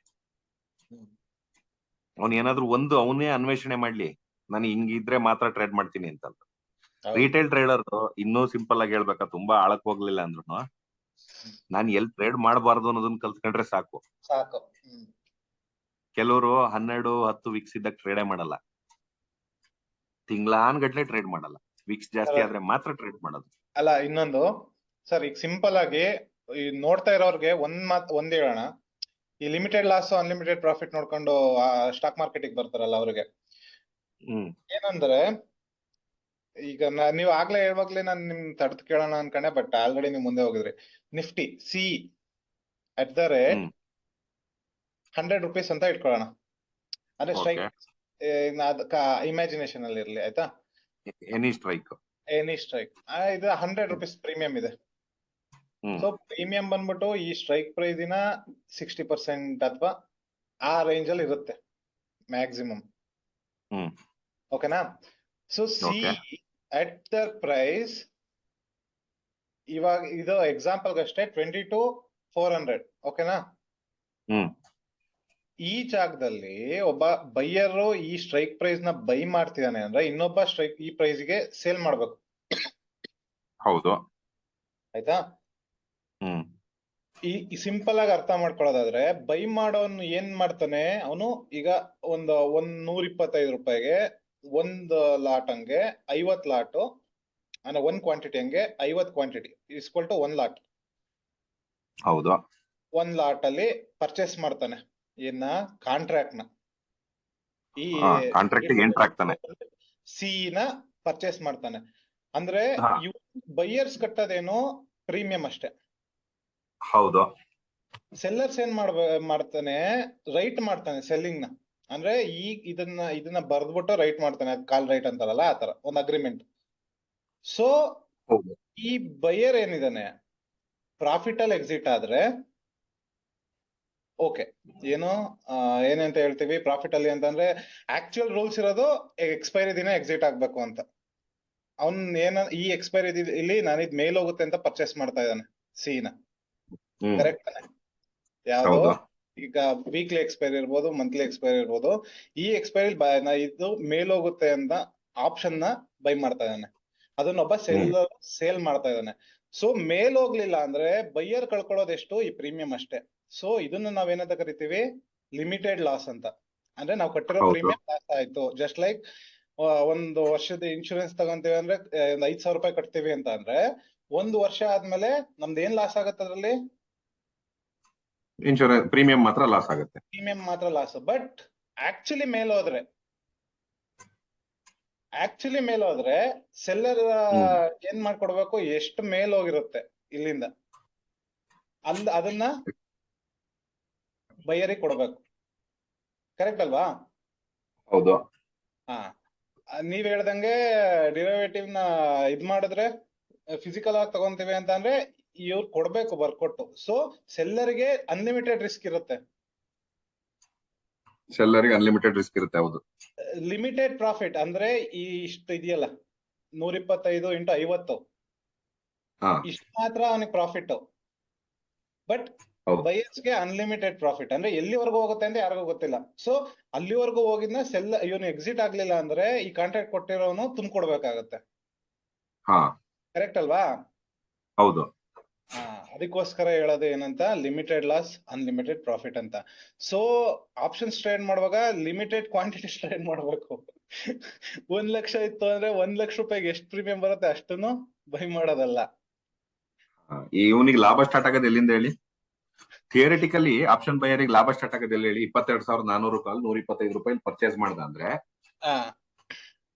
ಅವ್ನು ಏನಾದ್ರು ಒಂದು ಅವನೇ ಅನ್ವೇಷಣೆ ಮಾಡ್ಲಿ, ನಾನು ಹಿಂಗಿದ್ರೆ ಮಾತ್ರ ಟ್ರೇಡ್ ಮಾಡ್ತೀನಿ ಅಂತ. ರಿಟೇಲ್ ಟ್ರೇಡರ್ ಇನ್ನೂ ಸಿಂಪಲ್ ಆಗಿ ಹೇಳ್ಬೇಕಾ, ತುಂಬಾ ಆಳಕ್ ಹೋಗ್ಲಿಲ್ಲ ಅಂದ್ರು ನಾನ್ ಎಲ್ಲಿ ಟ್ರೇಡ್ ಮಾಡಬಾರ್ದು ಅನ್ನೋದನ್ನ ಕಲ್ತ್ಕೊಂಡ್ರೆ ಸಾಕು. ಕೆಲವರು 12-10 ವೀಕ್ಸ್ ಇದ್ದಾಗ ಟ್ರೇಡೇ ಮಾಡಲ್ಲ, ತಿಂಗ್ಳಾನ್ಗಟ್ಲೆ ಟ್ರೇಡ್ ಮಾಡಲ್ಲ. ವೀಕ್ಸ್ ಜಾಸ್ತಿ ಆದ್ರೆ ಮಾತ್ರ ಟ್ರೇಡ್ ಮಾಡೋದು. ಅಲ್ಲ, ಇನ್ನೊಂದು ಸರ್, ಈಗ ಸಿಂಪಲ್ ಆಗಿ ನೋಡ್ತಾ ಇರೋರ್ಗೆ ಒಂದ್ ಹೇಳೋಣ. ಈ ಲಿಮಿಟೆಡ್ ಲಾಸ್ ಅನ್ಲಿಮಿಟೆಡ್ ಪ್ರಾಫಿಟ್ ನೋಡ್ಕೊಂಡು ಸ್ಟಾಕ್ ಮಾರ್ಕೆಟಿಗೆ ಬರ್ತಾರಲ್ಲ ಅವ್ರಿಗೆ ಏನಂದ್ರೆ, ಈಗ ನೀವು ಆಗ್ಲೇ ಹೇಳ್ವಾಗ್ಲೇ ನಾನು ನಿಮ್ ತಡೆದು ಕೇಳೋಣ ಅನ್ಕೊಂಡೆ, ಬಟ್ ಆಲ್ರೆಡಿ ನೀವು ಮುಂದೆ ಹೋಗಿದ್ರಿ. Nifty C at the rate 100 rupees ಅಂತ ಇಟ್ಕೊಳ್ಳೋಣ, ಅಂದ್ರೆ ಸ್ಟ್ರೈಕ್ ಇಮ್ಯಾಜಿನೇಷನ್ ಅಲ್ಲಿ ಇರ್ಲಿ, ಆಯ್ತಾ? ಎನಿ ಸ್ಟ್ರೈಕ್ ಇದು 100 ರೂಪೀಸ್ ಪ್ರೀಮಿಯಂ ಇದೆ. ಸೊ ಪ್ರೀಮಿಯಂ ಬಂದ್ಬಿಟ್ಟು ಈ ಸ್ಟ್ರೈಕ್ ಪ್ರೈಸ್ ಇನ 60% ಅಥವಾ ಆ ರೇಂಜ್ ಅಲ್ಲಿ ಇರುತ್ತೆ ಮ್ಯಾಕ್ಸಿಮಮ್. ಓಕೆನಾ? So see at the price, ಇವಾಗ ಇದು ಎಕ್ಸಾಂಪಲ್ ಅಷ್ಟೇ 22,400. ಓಕೆನಾ? ಈ ಜಾಗದಲ್ಲಿ ಒಬ್ಬ ಬೈಯರ್ ಈ ಸ್ಟ್ರೈಕ್ ಪ್ರೈಸ್ ನ ಬೈ ಮಾಡ್ತಿದ್ದಾನೆ ಅಂದ್ರೆ ಇನ್ನೊಬ್ಬ ಸ್ಟ್ರೈಕ್ ಈ ಪ್ರೈಸ್ ಗೆ ಸೇಲ್ ಮಾಡ್ಬೇಕು. ಹೌದು. ಆಯ್ತಾ? ಹ್ಮ್. ಈ ಸಿಂಪಲ್ ಆಗಿ ಅರ್ಥ ಮಾಡ್ಕೊಳ್ಳೋದಾದ್ರೆ ಬೈ ಮಾಡೋನು ಏನ್ ಮಾಡ್ತಾನೆ, ಅವನು ಈಗ ಒಂದ್ 125 ರೂಪಾಯಿಗೆ ಒಂದ್ ಲಾಟ್ ಹಂಗೆ 50 ಲಾಟ್ ಅಂದ್ರೆ ಒಂದ್ ಕ್ವಾಂಟಿಟಿ ಹಂಗೆ 50 ಕ್ವಾಂಟಿಟಿ ಇಸ್ಕೊಲ್ ಟು 1 ಲಾಟ್. ಹೌದು. 1 ಲಾಟ್ ಅಲ್ಲಿ ಪರ್ಚೇಸ್ ಮಾಡ್ತಾನೆ ಏನ ಕಾಂಟ್ರಾಕ್ಟ್ ನ. ಈ ಕಾಂಟ್ರಾಕ್ಟ್ ಎಂಟರ್ ಆಗ್ತಾನೆ. ಸಿ ನ ಪರ್ಚೇಸ್ ಮಾಡ್ತಾನೆ ಅಂದ್ರೆ ಹಾ. ಬೈಯರ್ಸ್ ಕಟ್ಟೋದೇನು ಪ್ರೀಮಿಯಂ ಅಷ್ಟೇ. ಹೌದು. ಸೆಲ್ಲರ್ಸ್ ಏನ್ ಮಾಡ್ತಾನೆ, ರೈಟ್ ಮಾಡ್ತಾನೆ ಸೆಲ್ಲಿಂಗ್ ನ. ಅಂದ್ರೆ ಈಗ ಇದನ್ನ ಬರ್ದ್ಬಿಟ್ಟು ರೈಟ್ ಮಾಡ್ತಾನೆ, ಅದ್ ಕಾಲ್ ರೈಟ್ ಅಂತಾರಲ್ಲ ಆತರ ಒಂದ್ ಅಗ್ರಿಮೆಂಟ್. ಸೊ ಹೌದು. ಈ ಬೈಯರ್ ಏನಿದಾನೆ ಪ್ರಾಫಿಟ್ ಅಲ್ಲಿ ಎಕ್ಸಿಟ್ ಆದ್ರೆ ಓಕೆ, ಏನು ಏನಂತ ಹೇಳ್ತೀವಿ ಪ್ರಾಫಿಟ್ ಅಲ್ಲಿ ಅಂತಂದ್ರೆ ಆಕ್ಚುಯಲ್ ರೂಲ್ಸ್ ಇರೋದು ಎಕ್ಸ್ಪೈರಿ ದಿನ ಎಕ್ಸಿಟ್ ಆಗ್ಬೇಕು ಅಂತ. ಅವ್ನ್ ಈ ಎಕ್ಸ್ಪೈರಿ ಇಲ್ಲಿ ನಾನಿದ್ ಮೇಲ್ ಹೋಗುತ್ತೆ ಅಂತ ಪರ್ಚೇಸ್ ಮಾಡ್ತಾ ಇದ್ದಾನೆ ಸಿ ನ. ಹ್ಮ್. ಕರೆಕ್ಟ್ ತಾನೆ? ಯಾವ್ದು ಹೌದು. ಈಗ ವೀಕ್ಲಿ ಎಕ್ಸ್ಪೈರಿ ಇರ್ಬೋದು, ಮಂತ್ಲಿ ಎಕ್ಸ್ಪೈರಿ ಇರ್ಬೋದು. ಈ ಎಕ್ಸ್ಪೈರಿ ಇದು ಮೇಲ್ ಹೋಗುತ್ತೆ ಅಂತ ಆಪ್ಷನ್ ನ ಬೈ ಮಾಡ್ತಾ ಇದ್ದಾನೆ, ಅದನ್ನೊಬ್ಬ ಸೇಲ್ ಮಾಡ್ತಾ ಇದ್ದಾನೆ. ಸೊ ಮೇಲ್ ಹೋಗ್ಲಿಲ್ಲ ಅಂದ್ರೆ ಬೈಯರ್ ಕಳ್ಕೊಳ್ಳೋದು ಎಷ್ಟು, ಈ ಪ್ರೀಮಿಯಂ ಅಷ್ಟೇ. ಸೊ ಇದನ್ನ ನಾವೇನಂತ ಕರಿತೀವಿ, ಲಿಮಿಟೆಡ್ ಲಾಸ್ ಅಂತ. ಅಂದ್ರೆ ನಾವು ಕಟ್ಟಿರೋ ಹೌದು. ಪ್ರೀಮಿಯಂ ಲಾಸ್ ಆಯ್ತು. ಜಸ್ಟ್ ಲೈಕ್ ಒಂದು ವರ್ಷದ ಇನ್ಶೂರೆನ್ಸ್ ತಗೊಂತೀವಿ ಅಂದ್ರೆ ಒಂದ್ 5,000 ರೂಪಾಯಿ ಕಟ್ತೀವಿ ಅಂತ ಅಂದ್ರೆ 1 ವರ್ಷ ಆದ್ಮೇಲೆ ನಮ್ದು ಏನ್ ಲಾಸ್ ಆಗತ್ತೆ ಅದ್ರಲ್ಲಿ, ಇನ್ಶೂರೆನ್ಸ್ ಪ್ರೀಮಿಯಂ ಮಾತ್ರ ಲಾಸ್ ಆಗುತ್ತೆ. ಪ್ರೀಮಿಯಂ ಮಾತ್ರ ಲಾಸ್. ಬಟ್ ಆಕ್ಚುಲಿ ಮೇಲ್ ಹೋದ್ರೆ ಸೆಲ್ಲರ್ ಏನ್ ಮಾಡ್ಕೊಡ್ಬೇಕು, ಎಷ್ಟು ಮೇಲ್ ಹೋಗಿರುತ್ತೆ ಇಲ್ಲಿಂದ ಅದನ್ನ ಬೈಯರಿಗೆ ಕೊಡ್ಬೇಕು. ಕರೆಕ್ಟ್ ಅಲ್ವಾ? ಹೌದು. ಹಾ, ನೀವ್ ಹೇಳ್ದಂಗೆ ಡಿರೈವೇಟಿವ್ ನ ಇದ್ ಮಾಡಿದ್ರೆ ಫಿಸಿಕಲ್ ಆಗಿ ತಗೊಂತೀವಿ ಅಂತ ಅಂದ್ರೆ ಇವ್ರು ಕೊಡ್ಬೇಕು ಬರ್ಕೊಟ್ಟು. ಸೊ ಸೆಲ್ಲರ್ಗೆ ಅನ್ಲಿಮಿಟೆಡ್ ರಿಸ್ಕ್ ಇರುತ್ತೆ, ಸೆಲ್ಲರಿಗೆ ಅನ್ಲಿಮಿಟೆಡ್ ರಿಸ್ಕ್ ಇರುತ್ತೆ. ಹೌದು. ಲಿಮಿಟೆಡ್ ಪ್ರಾಫಿಟ್ ಅಂದ್ರೆ ಈ ಇಷ್ಟು ಇದೆಯಲ್ಲ 125 × 50 ಇಷ್ಟು ಮಾತ್ರ ಅವನಿಗೆ ಪ್ರಾಫಿಟ್. ಬಟ್ ಬೈಯರ್ಸ್ಗೆ ಅನ್ಲಿಮಿಟೆಡ್ ಪ್ರಾಫಿಟ್ ಅಂದ್ರೆ ಎಲ್ಲಿವರೆಗೂ ಹೋಗುತ್ತೆ ಅಂತ ಯಾರಿಗೂ ಗೊತ್ತಿಲ್ಲ. ಸೊ ಅಲ್ಲಿವರೆಗೂ ಹೋಗಿದ್ನ ಇವನು ಎಕ್ಸಿಟ್ ಆಗ್ಲಿಲ್ಲ ಅಂದ್ರೆ ಈ ಕಾಂಟ್ರಾಕ್ಟ್ ಕೊಟ್ಟಿರೋನು ತುಂಬಿಕೊಡ್ಬೇಕಾಗತ್ತೆ. ಕರೆಕ್ಟ್ ಅಲ್ವಾ? ಹೌದು. ಅದಕ್ಕೋಸ್ಕರ ಹೇಳೋದು ಏನಂತ, ಲಿಮಿಟೆಡ್ ಲಾಸ್ ಅನ್ಲಿಮಿಟೆಡ್ ಪ್ರಾಫಿಟ್ ಅಂತ. ಸೊ ಆಪ್ಷನ್ಸ್ ಟ್ರೇಡ್ ಮಾಡುವಾಗ ಲಿಮಿಟೆಡ್ ಕ್ವಾಂಟಿಟೀಸ್ ಟ್ರೇಡ್ ಮಾಡ್ಬೇಕು. 1 ಲಕ್ಷ ಇತ್ತು ಅಂದ್ರೆ 1 ಲಕ್ಷ ರೂಪಾಯಿಗೆ ಎಷ್ಟು ಪ್ರೀಮಿಯಂ ಬರುತ್ತೆ ಅಷ್ಟನ್ನು ಬೈ ಮಾಡೋದಲ್ಲ. ಇವನಿಗೆ ಲಾಭ ಸ್ಟಾರ್ಟ್ ಆಗೋದು ಎಲ್ಲಿಂದ ಹೇಳಿ? ಥಿಯರಿಟಿಕಲಿ ಆಪ್ಷನ್ ಬೈಯರಿಗೆ ಲಾಭ ಸ್ಟಾರ್ಟ್ ಆಗೋದು ಎಲ್ಲಿ ಹೇಳಿ? 22,400 ಕಾಲ್ 125 ರೂಪಾಯಿ ಪರ್ಚೇಸ್ ಮಾಡ್ದ ಅಂದ್ರೆ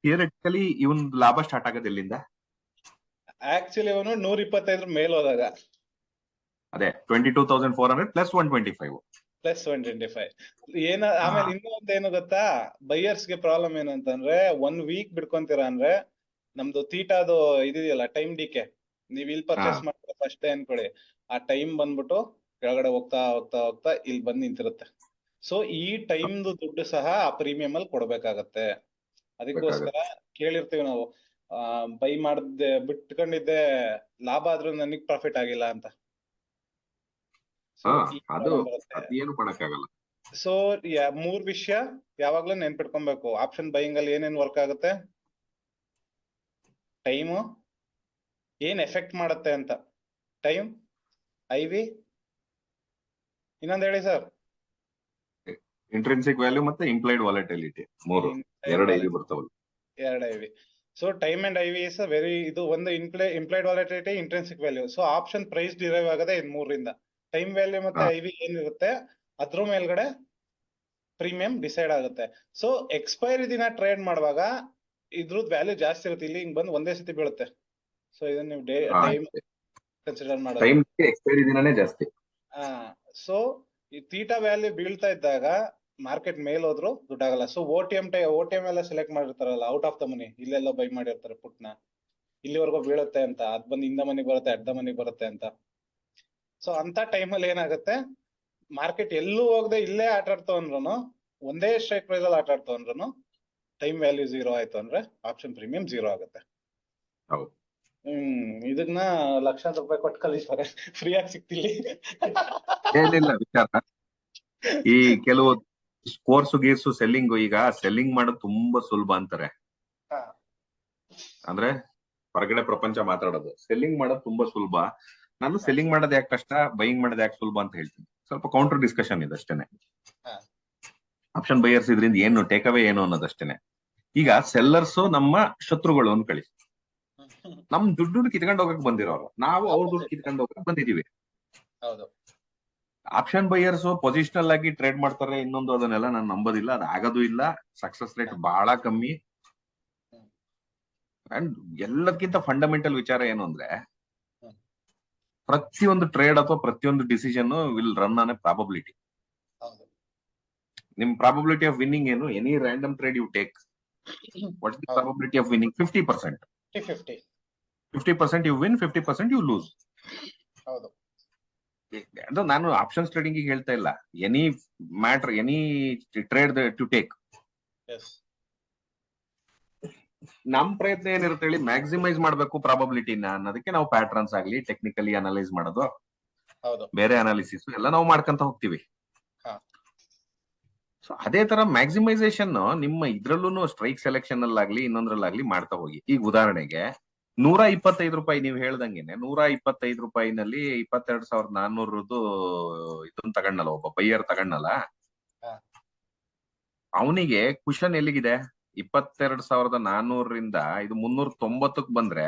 ಥಿಯರಿಟಿಕಲಿ ಇವನ್ ಲಾಭ ಸ್ಟಾರ್ಟ್ ಆಗೋದು ಎಲ್ಲಿಂದ? ಆಕ್ಚುಲಿ ಅವನು 125 ಮೇಲ್ ಹೋದಾಗ ಅದೇ 22,400 ಪ್ಲಸ್ 125 ಪ್ಲಸ್ 125 ಆಮೇಲೆ ಇನ್ನೊಂದ್ ಏನು ಗೊತ್ತಾ, ಬೈಯರ್ಸ್ ಗೆ ಪ್ರಾಬ್ಲಮ್ ಏನಂತಂದ್ರೆ 1 ವೀಕ್ ಬಿಡ್ಕೊಂತೀರಾ ಅಂದ್ರೆ ನಮ್ದು ತೀಟಾದು ಇದೆಯಲ್ಲ ಟೈಮ್ ಡಿಕೆ, ನೀವ್ ಇಲ್ಲಿ ಪರ್ಚೇಸ್ ಮಾಡ್ತೀರಾ ಫಸ್ಟ್ ಅನ್ಕೊಳ್ಳಿ, ಆ ಟೈಮ್ ಬಂದ್ಬಿಟ್ಟು ಕೆಳಗಡೆ ಹೋಗ್ತಾ ಹೋಗ್ತಾ ಹೋಗ್ತಾ ಇಲ್ಲಿ ಬಂದ್ ನಿಂತಿರುತ್ತೆ. ಸೊ ಈ ಟೈಮ್ದು ದುಡ್ಡು ಸಹ ಆ ಪ್ರೀಮಿಯಂ ಅಲ್ಲಿ ಕೊಡ್ಬೇಕಾಗತ್ತೆ. ಅದಕ್ಕೋಸ್ಕರ ಕೇಳಿರ್ತೀವಿ ನಾವು, ಬೈ ಮಾಡ್ದೆ ಬಿಟ್ಕೊಂಡಿದ್ದೆ ಲಾಭ ಆದ್ರೂ ನನಗ್ ಪ್ರಾಫಿಟ್ ಆಗಿಲ್ಲ ಅಂತ. ಏನು ಮಾಡಕ್ಕಾಗಲ್ಲ. ಸೊ 3 ವಿಷಯ ಯಾವಾಗ್ಲೂ ನೆನ್ಪಿಟ್ಕೊಬೇಕು. ಆಪ್ಷನ್ ಬೈಯಿಂಗ್ ಅಲ್ಲಿ ಏನೇನ್ ವರ್ಕ್ ಆಗುತ್ತೆ, ಟೈಮು ಏನ್ ಎಫೆಕ್ಟ್ ಮಾಡುತ್ತೆ ಅಂತ, ಟೈಮ್, IV, ಇನ್ನೊಂದ್ ಹೇಳಿ ಸರ್, ಇಂಟ್ರಿನ್ಸಿಕ್ ವ್ಯಾಲ್ಯೂ ಮತ್ತೆ ಇಂಪ್ಲೈಡ್ ವಾಲಟಿಲಿಟಿ. 2 IV ಬರ್ತಾವಲ್ಲ. 2 IV. So time and IV is ಇದು ಒಂದು implied volatility, intrinsic value. So option price derive ಆಗದೆ ಇದ್ 3ರಿಂದ. ಟೈಮ್ ವ್ಯಾಲ್ಯೂ ಮತ್ತೆ IV ಏನಿರುತ್ತೆ ಅದ್ರ ಮೇಲ್ಗಡೆ ಪ್ರೀಮಿಯಂ ಡಿಸೈಡ್ ಆಗುತ್ತೆ. ಸೊ ಎಕ್ಸ್ಪೈರಿ ದಿನ ಟ್ರೇಡ್ ಮಾಡುವಾಗ ಇದ್ರದ್ ವ್ಯಾಲ್ಯೂ ಜಾಸ್ತಿ ಇರುತ್ತೆ, ಇಲ್ಲಿ ಹಿಂಗ್ ಬಂದು ಒಂದೇ ಸತಿ ಬೀಳುತ್ತೆ. ಸೊ ಇದನ್ನ ನೀವು ಟೈಮ್ ಕನ್ಸಿಡರ್ ಮಾಡೋದು. ಎಕ್ಸ್ಪೈರಿ ದಿನನೇ ಜಾಸ್ತಿ. ಸೊ ಈ ತೀಟಾ ವ್ಯಾಲ್ಯೂ ಬೀಳ್ತಾ ಇದ್ದಾಗ ಮಾರ್ಕೆಟ್ ಮೇಲ್ ಹೋದ್ರು ದುಡ್ಡಾಗಲ್ಲ. ಸೊ OTM ಎಲ್ಲ ಸೆಲೆಕ್ಟ್ ಮಾಡಿರ್ತಾರಲ್ಲ, ಔಟ್ ಆಫ್ ದ ಮನಿ, ಇಲ್ಲೆಲ್ಲ ಬೈ ಮಾಡಿರ್ತಾರೆ ಪುಟ್ನ, ಇಲ್ಲಿವರೆಗೂ ಬೀಳುತ್ತೆ ಅಂತ, ಅದ್ ಬಂದು ಇಂದ ಮನಿಗ್ ಬರುತ್ತೆ ಅಡ್ಡ ಮನಿಗ್ ಬರುತ್ತೆ ಅಂತ. ಸೊ ಅಂತ ಟೈಮಲ್ಲಿ ಏನಾಗುತ್ತೆ, ಮಾರ್ಕೆಟ್ ಎಲ್ಲೂ ಹೋಗದೆ ಇಲ್ಲೇ ಆಟ ಆಡ್ತಾವ ಅಂದ್ರೂ, ಒಂದೇ ಸ್ಟ್ರೈಕ್ ಪ್ರೈಸ್ ಅಲ್ಲಿ ಆಟ ಆಡ್ತಾವ ಅಂದ್ರೂ, ಟೈಮ್ ವ್ಯಾಲ್ಯೂ 0 ಆಯ್ತು ಅಂದ್ರೆ ಆಪ್ಷನ್ ಪ್ರೀಮಿಯಂ 0 ಆಗುತ್ತೆ. ಇದನ್ನ ಲಕ್ಷಾಂತರ ರೂಪಾಯಿ ಕೊಟ್ಟು ಕಲಿಸ್ತಾರೆ, ಫ್ರೀ ಆಗಿ ಸಿಕ್ತಿಲ್ಲಿ. ಏನಿಲ್ಲ ವಿಚಾರ. ಈ ಕೆಲವು ಕೋರ್ಸು ಗೀರ್ಸು ಸೆಲ್ಲಿಂಗ್, ಈಗ ಸೆಲ್ಲಿಂಗ್ ಮಾಡೋದು ತುಂಬಾ ಸುಲಭ ಅಂತಾರೆ. ಹಾ. ಅಂದ್ರೆ ಹೊರಗಡೆ ಪ್ರಪಂಚ ಮಾತಾಡೋದು ಸೆಲ್ಲಿಂಗ್ ಮಾಡೋದು ತುಂಬಾ ಸುಲಭ. ನಾನು ಸೆಲ್ಲಿಂಗ್ ಮಾಡೋದು ಯಾಕೆ ಕಷ್ಟ, ಬೈಯಿಂಗ್ ಮಾಡೋದು ಯಾಕೆ ಸುಲಭ ಅಂತ ಹೇಳ್ತೀನಿ. ಸ್ವಲ್ಪ ಕೌಂಟರ್ ಡಿಸ್ಕಷನ್ ಇದೆ ಅಷ್ಟೇನೆ. ಹಾ. ಆಪ್ಷನ್ ಬೈಯರ್ಸ್ ಇದ್ರಿಂದ ಏನು ಟೇಕ್ ಅವೇ ಏನು ಅನ್ನೋದಷ್ಟೇನೆ. ಈಗ ಸೆಲ್ಲರ್ಸ್ ನಮ್ಮ ಶತ್ರುಗಳು ಅನ್ಕೊಳ್ಳಿ. ನಮ್ ದುಡ್ಡು ಕಿತ್ಕೊಂಡು ಹೋಗಕ್ ಬಂದಿರೋರು, ನಾವು ಅವ್ರ ದುಡ್ಡು ಕಿತ್ಕೊಂಡು ಹೋಗಕ್ ಬಂದಿದೀವಿ. ಹೌದು. ಆಪ್ಷನ್ ಬೈಯರ್ಸ್ ಪೊಸಿಷನಲ್ ಆಗಿ ಟ್ರೇಡ್ ಮಾಡ್ತಾರೆ, ಇನ್ನೊಂದು ಅದನ್ನೆಲ್ಲ ನಾನು ನಂಬೋದಿಲ್ಲ, ಅದು ಆಗೋದು ಇಲ್ಲ. ಸಕ್ಸಸ್ ರೇಟ್ ಬಹಳ ಕಮ್ಮಿ. ಅಂಡ್ ಎಲ್ಲದಕ್ಕಿಂತ ಫಂಡಮೆಂಟಲ್ ವಿಚಾರ ಏನು ಅಂದ್ರೆ, ಪ್ರತಿಯೊಂದು ಟ್ರೇಡ್ ಅಥವಾ ಪ್ರತಿಯೊಂದು decision will run on a probability. ಹೌದು. ನಿಮ್ ಪ್ರಾಬಬಿಲಿಟಿ ಆಫ್ ವಿನ್ನಿಂಗ್ ಏನು? Any random trade you take, what is the probability of winning? 50%. 50-50. 50% you win, 50% you lose. ಹೌದು. ಅದು ನಾನು ಆಪ್ಷನ್ಸ್ ಟ್ರೇಡಿಂಗ್ ಹೇಳ್ತಾ ಇಲ್ಲ, any matter, any trade to take. Yes. ನಮ್ ಪ್ರಯತ್ನ ಏನಿರುತ್ತೆ ಹೇಳಿ, ಮ್ಯಾಕ್ಸಿಮೈಸ್ ಮಾಡ್ಬೇಕು ಪ್ರಾಬಬಿಲಿಟಿನ ಅನ್ನೋದಕ್ಕೆ ನಾವು ಪ್ಯಾಟ್ರನ್ಸ್ ಆಗ್ಲಿ, ಟೆಕ್ನಿಕಲಿ ಅನಲೈಸ್ ಮಾಡೋದು, ಹೌದು. ಬೇರೆ ಅನಾಲಿಸಿಸ್ ಎಲ್ಲ ನಾವು ಮಾಡ್ಕೊಂತ ಹೋಗ್ತೀವಿ. ಹಾ. ಸೊ ಅದೇ ತರ ಮ್ಯಾಕ್ಸಿಮೈಸೇಷನ್ ನಿಮ್ಮ ಇದ್ರಲ್ಲೂ ಸ್ಟ್ರೈಕ್ ಸೆಲೆಕ್ಷನ್ ಅಲ್ಲಾಗ್ಲಿ ಇನ್ನೊಂದ್ರಲ್ಲಾಗ್ಲಿ ಮಾಡ್ತಾ ಹೋಗಿ. ಈಗ ಉದಾಹರಣೆಗೆ 125 ರೂಪಾಯಿ ನೀವು ಹೇಳ್ದಂಗೆನೆ, 125 ರೂಪಾಯಿನಲ್ಲಿ 22,400 ಇದನ್ನ ತಗೊಂಡಲ್ಲ, ಒಬ್ಬ ಬೈಯರ್ ತಗೊಂಡಲ್ಲ, ಹಾ. ಅವನಿಗೆ ಕುಶನ್ ಎಲ್ಲಿಗಿದೆ? 22,400ರಿಂದ ಇದು 390ಕ್ಕೆ ಬಂದ್ರೆ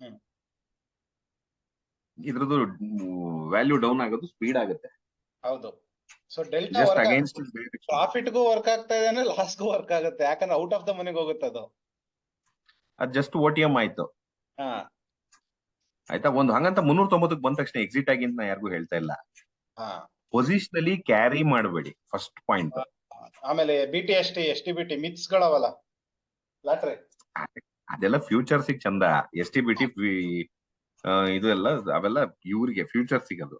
ಹ್ಮ್. ಇದ್ರದ್ದು ವ್ಯಾಲ್ಯೂ ಡೌನ್ ಆಗೋದು ಸ್ಪೀಡ್ ಆಗುತ್ತೆ. ಹೌದು. So delta just work against ಪ್ರಾಫಿಟ್ಗೂ ವರ್ಕ್ ಆಗ್ತಾ ಇದೆ, ಲಾಸ್ಗೂ ವರ್ಕ್ ಆಗುತ್ತೆ, ಯಾಕಂದ್ರೆ ಔಟ್ ಆಫ್ ದ ಮನಿಗೆ ಹೋಗುತ್ತೆ ಅದು. ಅದು ಜಸ್ಟ್ OTM ಆಯ್ತು. ಹಾ. ಆಯ್ತಾ? ಒಂದು ಹಂಗಂತ 390ಕ್ಕೆ ಬಂದ ತಕ್ಷಣ ಎಕ್ಸಿಟ್ ಆಗಿ ಅಂತ ನಾ ಯಾರಿಗೂ ಹೇಳ್ತಾ ಇಲ್ಲ. ಹಾ. ಪೊಸಿಷನಲಿ ಕ್ಯಾರಿ ಮಾಡಬೇಡಿ, ಫಸ್ಟ್ ಪಾಯಿಂಟ್. ಆಮೇಲೆ BT ST BT ಮಿತ್ಸ್ ಗಳವಲ್ಲ, ಲಾಟ್ರಿ, ಅದೆಲ್ಲ ಫ್ಯೂಚರ್ಸ್ ಚಂದ. ST BT ಇದು ಎಲ್ಲ ಅವೆಲ್ಲ ಇವ್ರಿಗೆ ಫ್ಯೂಚರ್ ಸಿಗೋದು.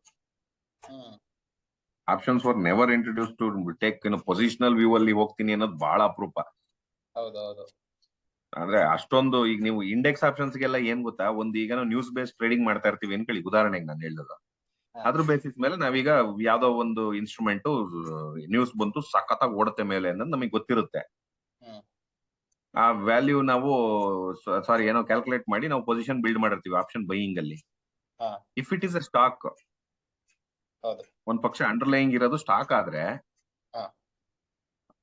Options for never introduce to take positional view ಅಲ್ಲಿ ಹೋಗ್ತೀನಿ ಅನ್ನೋದು ಬಹಳ ಅಪರೂಪ. ಹೌದೌದು. ಅಂದ್ರೆ ಅಷ್ಟೊಂದು ಈಗ ನೀವು ಇಂಡೆಕ್ಸ್ ಆಪ್ಷನ್ಸ್ ಗೆಲ್ಲ ಏನ್ ಗೊತ್ತಾ, ಒಂದು ಈಗ ನಾವು ನ್ಯೂಸ್ ಬೇಸ್ಡ್ ಟ್ರೇಡಿಂಗ್ ಮಾಡ್ತಾ ಇರ್ತೀವಿ ಅನ್ಕೊಳ್ಳಿ, ಉದಾಹರಣೆಗೆ ನಾನು ಹೇಳೋದು. ಅದ್ರ ಬೇಸಿಸ್ ಮೇಲೆ ನಾವೀಗ ಯಾವ್ದೋ ಒಂದು ಇನ್ಸ್ಟ್ರೂಮೆಂಟ್ ನ್ಯೂಸ್ ಬಂತು ಸಖತ್ತಾಗಿ ಓಡುತ್ತೆ ಮೇಲೆ ಅನ್ನೋದು ನಮಗೆ ಗೊತ್ತಿರುತ್ತೆ. ಆ ವ್ಯಾಲ್ಯೂ ನಾವು ಸಾರಿ ಏನೋ ಕ್ಯಾಲ್ಕುಲೇಟ್ ಮಾಡಿ ನಾವು ಪೊಸಿಷನ್ ಬಿಲ್ಡ್ ಮಾಡಿರ್ತೀವಿ ಆಪ್ಷನ್ ಬೈಯಿಂಗ್ ಅಲ್ಲಿ. If it is a stock, ಒಂದ್ ಪಕ್ಷ ಅಂಡರ್ಲೈಯಿಂಗ್ ಇರೋದು ಸ್ಟಾಕ್ ಆದ್ರೆ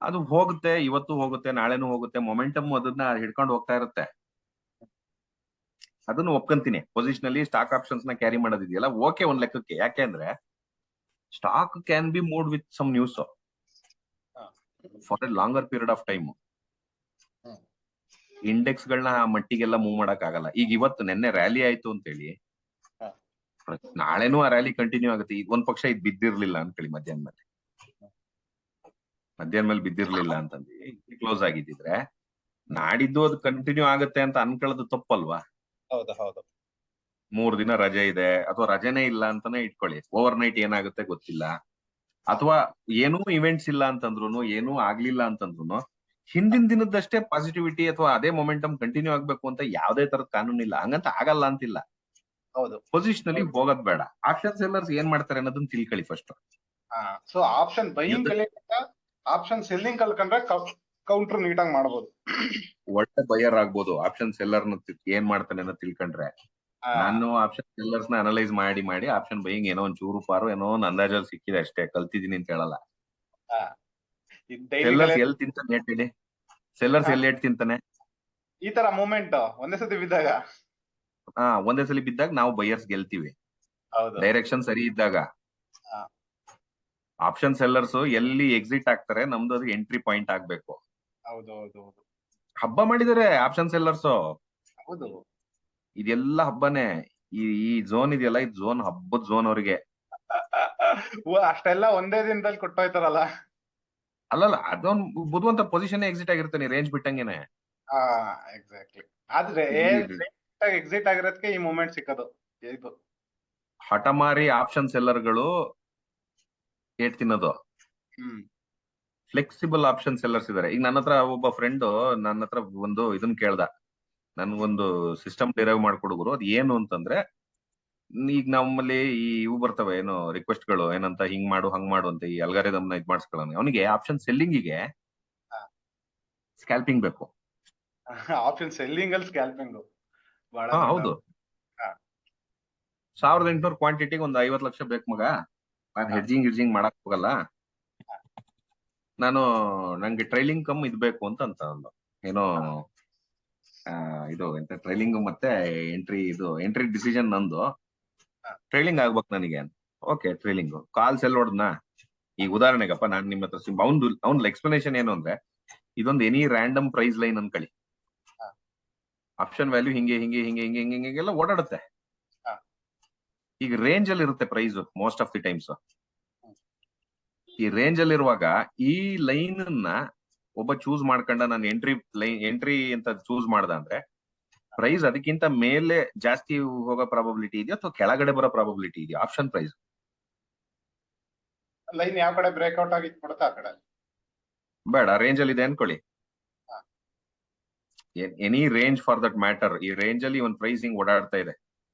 ಅದು ಹೋಗುತ್ತೆ, ಇವತ್ತು ಹೋಗುತ್ತೆ, ನಾಳೆನೂ ಹೋಗುತ್ತೆ, ಮೊಮೆಂಟಮ್ ಅದನ್ನ ಹಿಡ್ಕೊಂಡು ಹೋಗ್ತಾ ಇರುತ್ತೆ. ಅದನ್ನು ಒಪ್ಕೊಂತೀನಿ. ಪೊಸಿಷನ್ ಅಲ್ಲಿ ಸ್ಟಾಕ್ ಆಪ್ಷನ್ಸ್ ನ ಕ್ಯಾರಿ ಮಾಡೋದಿದೆಯಲ್ಲ, ಓಕೆ ಒಂದ್ ಲೆಕ್ಕಕ್ಕೆ. ಯಾಕೆ ಅಂದ್ರೆ stock can be moved with some news for a longer period of time. Index ಗಳನ್ನ ಮಟ್ಟಿಗೆಲ್ಲ ಮೂವ್ ಮಾಡಕ್ ಆಗಲ್ಲ. ಈಗ ಇವತ್ತು ನೆನ್ನೆ ರ್ಯಾಲಿ ಆಯ್ತು ಅಂತೇಳಿ ನಾಳೆನೂ ಆ ರ್ಯಾಲಿ ಕಂಟಿನ್ಯೂ ಆಗುತ್ತೆ. ಈಗ ಒಂದ್ ಪಕ್ಷ ಇದು ಬಿದ್ದಿರ್ಲಿಲ್ಲ ಅನ್ಕೊಳ್ಳಿ, ಮಧ್ಯಾಹ್ನ ಮೇಲೆ ಬಿದ್ದಿರ್ಲಿಲ್ಲ ಅಂತಂದ್ರೆ ಕ್ಲೋಸ್ ಆಗಿದ್ದಿದ್ರೆ ನಾಡಿದ್ದು ಅದು ಕಂಟಿನ್ಯೂ ಆಗುತ್ತೆ ಅಂತ ಅನ್ಕೊಳ್ಳೋದು ತಪ್ಪಲ್ವಾ? ಹೌದು ಹೌದು. 3 ದಿನ ರಜೆ ಇದೆ ಅಥವಾ ರಜೆನೇ ಇಲ್ಲ ಅಂತಾನೆ ಇಟ್ಕೊಳ್ಳಿ, ಓವರ್ ನೈಟ್ ಏನಾಗುತ್ತೆ ಗೊತ್ತಿಲ್ಲ, ಅಥವಾ ಏನೂ ಇವೆಂಟ್ಸ್ ಇಲ್ಲ ಅಂತಂದ್ರು, ಏನೂ ಆಗ್ಲಿಲ್ಲ ಅಂತಂದ್ರು ಹಿಂದಿನ ದಿನದಷ್ಟೇ ಪಾಸಿಟಿವಿಟಿ ಅಥವಾ ಅದೇ ಮೊಮೆಂಟಮ್ ಕಂಟಿನ್ಯೂ ಆಗ್ಬೇಕು ಅಂತ ಯಾವ್ದೇ ತರದ ಕಾನೂನು ಇಲ್ಲ. ಹಂಗಂತ ಆಗಲ್ಲ ಅಂತಿಲ್ಲ. ಹೌದು. ಪೊಸಿಷನಲಿ ಹೋಗೋದ್ ಬೇಡ. ಆಪ್ಷನ್ ಸೆಲ್ಲರ್ಸ್ ಏನ್ ಮಾಡ್ತಾರೆ ಅನ್ನೋದನ್ನ ತಿಳ್ಕೊಳ್ಳಿ first. So option buying option selling ಕಲ್ಕೊಂಡ್ರೆ ಕೌಂಟರ್ ನೀಟಾಗಿ ಮಾಡಬಹುದು, ಒಳ್ಳೆ ಬೈಯರ್ ಆಗ್ಬೋದು. ಆಪ್ಷನ್ ಸೆಲ್ಲರ್ ಏನ್ ಮಾಡ್ತಾನೆ ಅನ್ನೋ ತಿಳ್ಕೊಂಡ್ರೆ, ನಾನು ಆಪ್ಷನ್ ಸೆಲ್ಲರ್ಸ್ ನ ಅನಲೈಸ್ ಮಾಡಿ ಆಪ್ಷನ್ ಬೈಯಿಂಗ್ ಏನೋ ಒಂದ್ ಚೂರು ಪಾರು ಏನೋ ಒಂದ್ ಅಂದಾಜಲ್ಲಿ ಸಿಕ್ಕಿದೆ ಅಷ್ಟೇ, ಕಲ್ತಿದೀನಿ ಅಂತ ಹೇಳಲ್ಲ. ಸೆಲ್ಲರ್ಸ್ ಎಲ್ಲಿ ತಿಂತಾನೆ ಹೇಳಿ, ಸೆಲ್ಲರ್ಸ್ ಎಲ್ಲಿ ತಿಂತಾನೆ ಈ ತರ ಮೂಮೆಂಟ್ ಒಂದೇ ಸತಿ ಬಿದ್ದಾಗ. ಒಂದೇ ಸಲ ಬಿದ್ದಾಗ ನಾವು ಬೈಯರ್ಸ್ ಗೆಲ್ತೀವಿ, ಡೈರೆಕ್ಷನ್ ಸರಿ ಇದ್ದಾಗ. ಆಪ್ಷನ್ ಸೆಲ್ಲರ್ಸ್ ಎಲ್ಲಿ ಎಕ್ಸಿಟ್ ಆಗ್ತಾರೆ, ನಮ್ದು ಅದು ಎಂಟ್ರಿ ಪಾಯಿಂಟ್ ಆಗ್ಬೇಕು. ಹಬ್ಬ ಮಾಡಿದಾರೆ ಆಪ್ಷನ್ ಸೆಲ್ಲರ್ಸ್. ಹೌದು, ಇದೆಲ್ಲ ಹಬ್ಬನೇ. ಈ ಝೋನ್ ಇದೆಯಲ್ಲ, ಇದು ಝೋನ್, ಹಬ್ಬದ ಝೋನ್ ಅವ್ರಿಗೆ. ಅಷ್ಟೆಲ್ಲ ಒಂದೇ ದಿನದಲ್ಲಿ ಕೊಟ್ಟೋಯ್ತಾರಲ್ಲ. ಅಲ್ಲಲ್ಲ, ಅದೊಂದ್ ಬುದ್ಧವಂತ ಪೊಸಿಷನ್ ಎಕ್ಸಿಟ್ ಆಗಿರ್ತಾನೆ, ರೇಂಜ್ ಬಿಟ್ಟಂಗೆನೆ. ಎಕ್ಸಾಕ್ಟ್ಲಿ. ಆದ್ರೆ ಎಕ್ಸಿಟ್ ಆಗಿರೋದಕ್ಕೆ ಈ ಮೂಮೆಂಟ್ ಸಿಕ್ಕದು. ಹಠಮಾರಿ ಆಪ್ಷನ್ ಸೆಲ್ಲರ್ಗಳು ಏಟ್ ತಿನ್ನೋದು. ಫ್ಲೆಕ್ಸಿಬಲ್ ಆಪ್ಷನ್ ಸೆಲ್ಲರ್ಸ್ ಇದಾರೆ. ಈಗ ನನ್ನ ಹತ್ರ ಒಬ್ಬ ಫ್ರೆಂಡ್ ನನ್ನ ಹತ್ರ ಒಂದು ಇದನ್ನ ಕೇಳ್ದ, ನನ್ಗೊಂದು ಸಿಸ್ಟಮ್ ಡಿರೈವ್ ಮಾಡ್ಕೊಡುಗರು. ಅದ್ ಏನು ಅಂತಂದ್ರೆ, ಈಗ ನಮ್ಮಲ್ಲಿ ಈ ಇವು ಬರ್ತವೆ ಏನೋ ರಿಕ್ವೆಸ್ಟ್ ಗಳು ಏನಂತ ಹಿಂಗ್ ಮಾಡು ಹಂಗ್ ಮಾಡು ಅಂತ ಈ ಅಲ್ಗಾರಿದಮ್ ನ ಇದ್ ಮಾಡಿಸ್ಕೊಳ್ಳೋಣ. ಅವನಿಗೆ ಆಪ್ಷನ್ ಸೆಲ್ಲಿಂಗಿಗೆ ಹಾ. ಸ್ಕ್ಯಾಲ್ಪಿಂಗ್ ಬೇಕು. ಆಪ್ಷನ್ ಸೆಲ್ಲಿಂಗ್ ಅಲ್ಲಿ ಸ್ಕ್ಯಾಲ್ಪಿಂಗ್ ಬಹಳ ಹಾ ದೊಡ್ಡ. ಹೌದು. ಹಾ. 1800 ಕ್ವಾಂಟಿಟಿಗೆ ಒಂದು 50 ಲಕ್ಷ ಬೇಕು ಮಗ. ನಾನು ಹಾ. ಹೆಡ್ಜಿಂಗ್ ಮಾಡಕ್ ಹೋಗಲ್ಲ. ನಂಗೆ ಟ್ರೈಲಿಂಗ್ ಕಮ್ ಇದ್ ಬೇಕು ಅಂತ ಅಂದ. ಏನೋ ಇದು ಎಂತ ಟ್ರೈಲಿಂಗ್ ಮತ್ತೆ ಎಂಟ್ರಿ ಡಿಸಿಷನ್ ನಂದು. ಹಾ. ಟ್ರೈಲಿಂಗ್ ಆಗ್ಬೇಕು ನನಗೆ ಅಂತ. ಓಕೆ ಟ್ರೈಲಿಂಗ್ ಕಾಲ್ ಸೆಲ್ ಹೊಡ್ದನ. ಈಗ ಉದಾಹರಣೆಗಪ್ಪ ನಾನ್ ನಿಮ್ಮ ಹತ್ರ ಅವ್ನ ಎಕ್ಸ್ಪ್ಲನೇಷನ್ ಏನು ಅಂದ್ರೆ, ಇದೊಂದು ಎನಿ ರ್ಯಾಂಡಮ್ ಪ್ರೈಸ್ ಲೈನ್ ಅನ್ಕೊಳ್ಳಿ. ಹಾ. ಆಪ್ಷನ್ ವ್ಯಾಲ್ಯೂ ಹಿಂಗೆ ಹಿಂಗೆ ಹಿಂಗೆ ಹಿಂಗೆ ಹಿಂಗೆ ಹಿಂಗೆಲ್ಲ ಓಡಾಡುತ್ತೆ. ಹಾ. ಈಗ ರೇಂಜ್ ಅಲ್ಲಿ ಇರುತ್ತೆ price most of the times. ಈ ರೇಂಜ್ ಅಲ್ಲಿ ಇರುವಾಗ ಈ ಲೈನ್ ನ ಒಬ್ಬ ಚೂಸ್ ಮಾಡ್ಕೊಂಡ ನಾನು ಎಂಟ್ರಿ ಅಂತ ಚೂಸ್ ಮಾಡ್ದ ಅಂದ್ರೆ ಪ್ರೈಸ್ ಅದಕ್ಕಿಂತ ಮೇಲೆ ಜಾಸ್ತಿ ಹೋಗೋ ಪ್ರಾಬಬಿಲಿಟಿ ಇದೆಯಾ ಅಥವಾ ಕೆಳಗಡೆ ಬರೋ ಪ್ರಾಬಬಿಲಿಟಿ ಇದೆಯಾ? ಆಪ್ಷನ್ ಪ್ರೈಸ್ ಲೈನ್ ಯಾವ ಕಡೆ ಬ್ರೇಕ್ಔಟ್ ಆಗಿ ಕೊಡುತ್ತೆ ಆ ಕಡೆ. ಬೇಡ, ರೇಂಜ್ ಅಲ್ಲಿ ಇದೆ ಅನ್ಕೊಳ್ಳಿ. ಹಾ. Any range for that matter, ಈ ರೇಂಜ್ ಅಲ್ಲಿ ಒಂದು ಪ್ರೈಸಿಂಗ್ ಓಡಾಡ್ತಾ ಇದೆ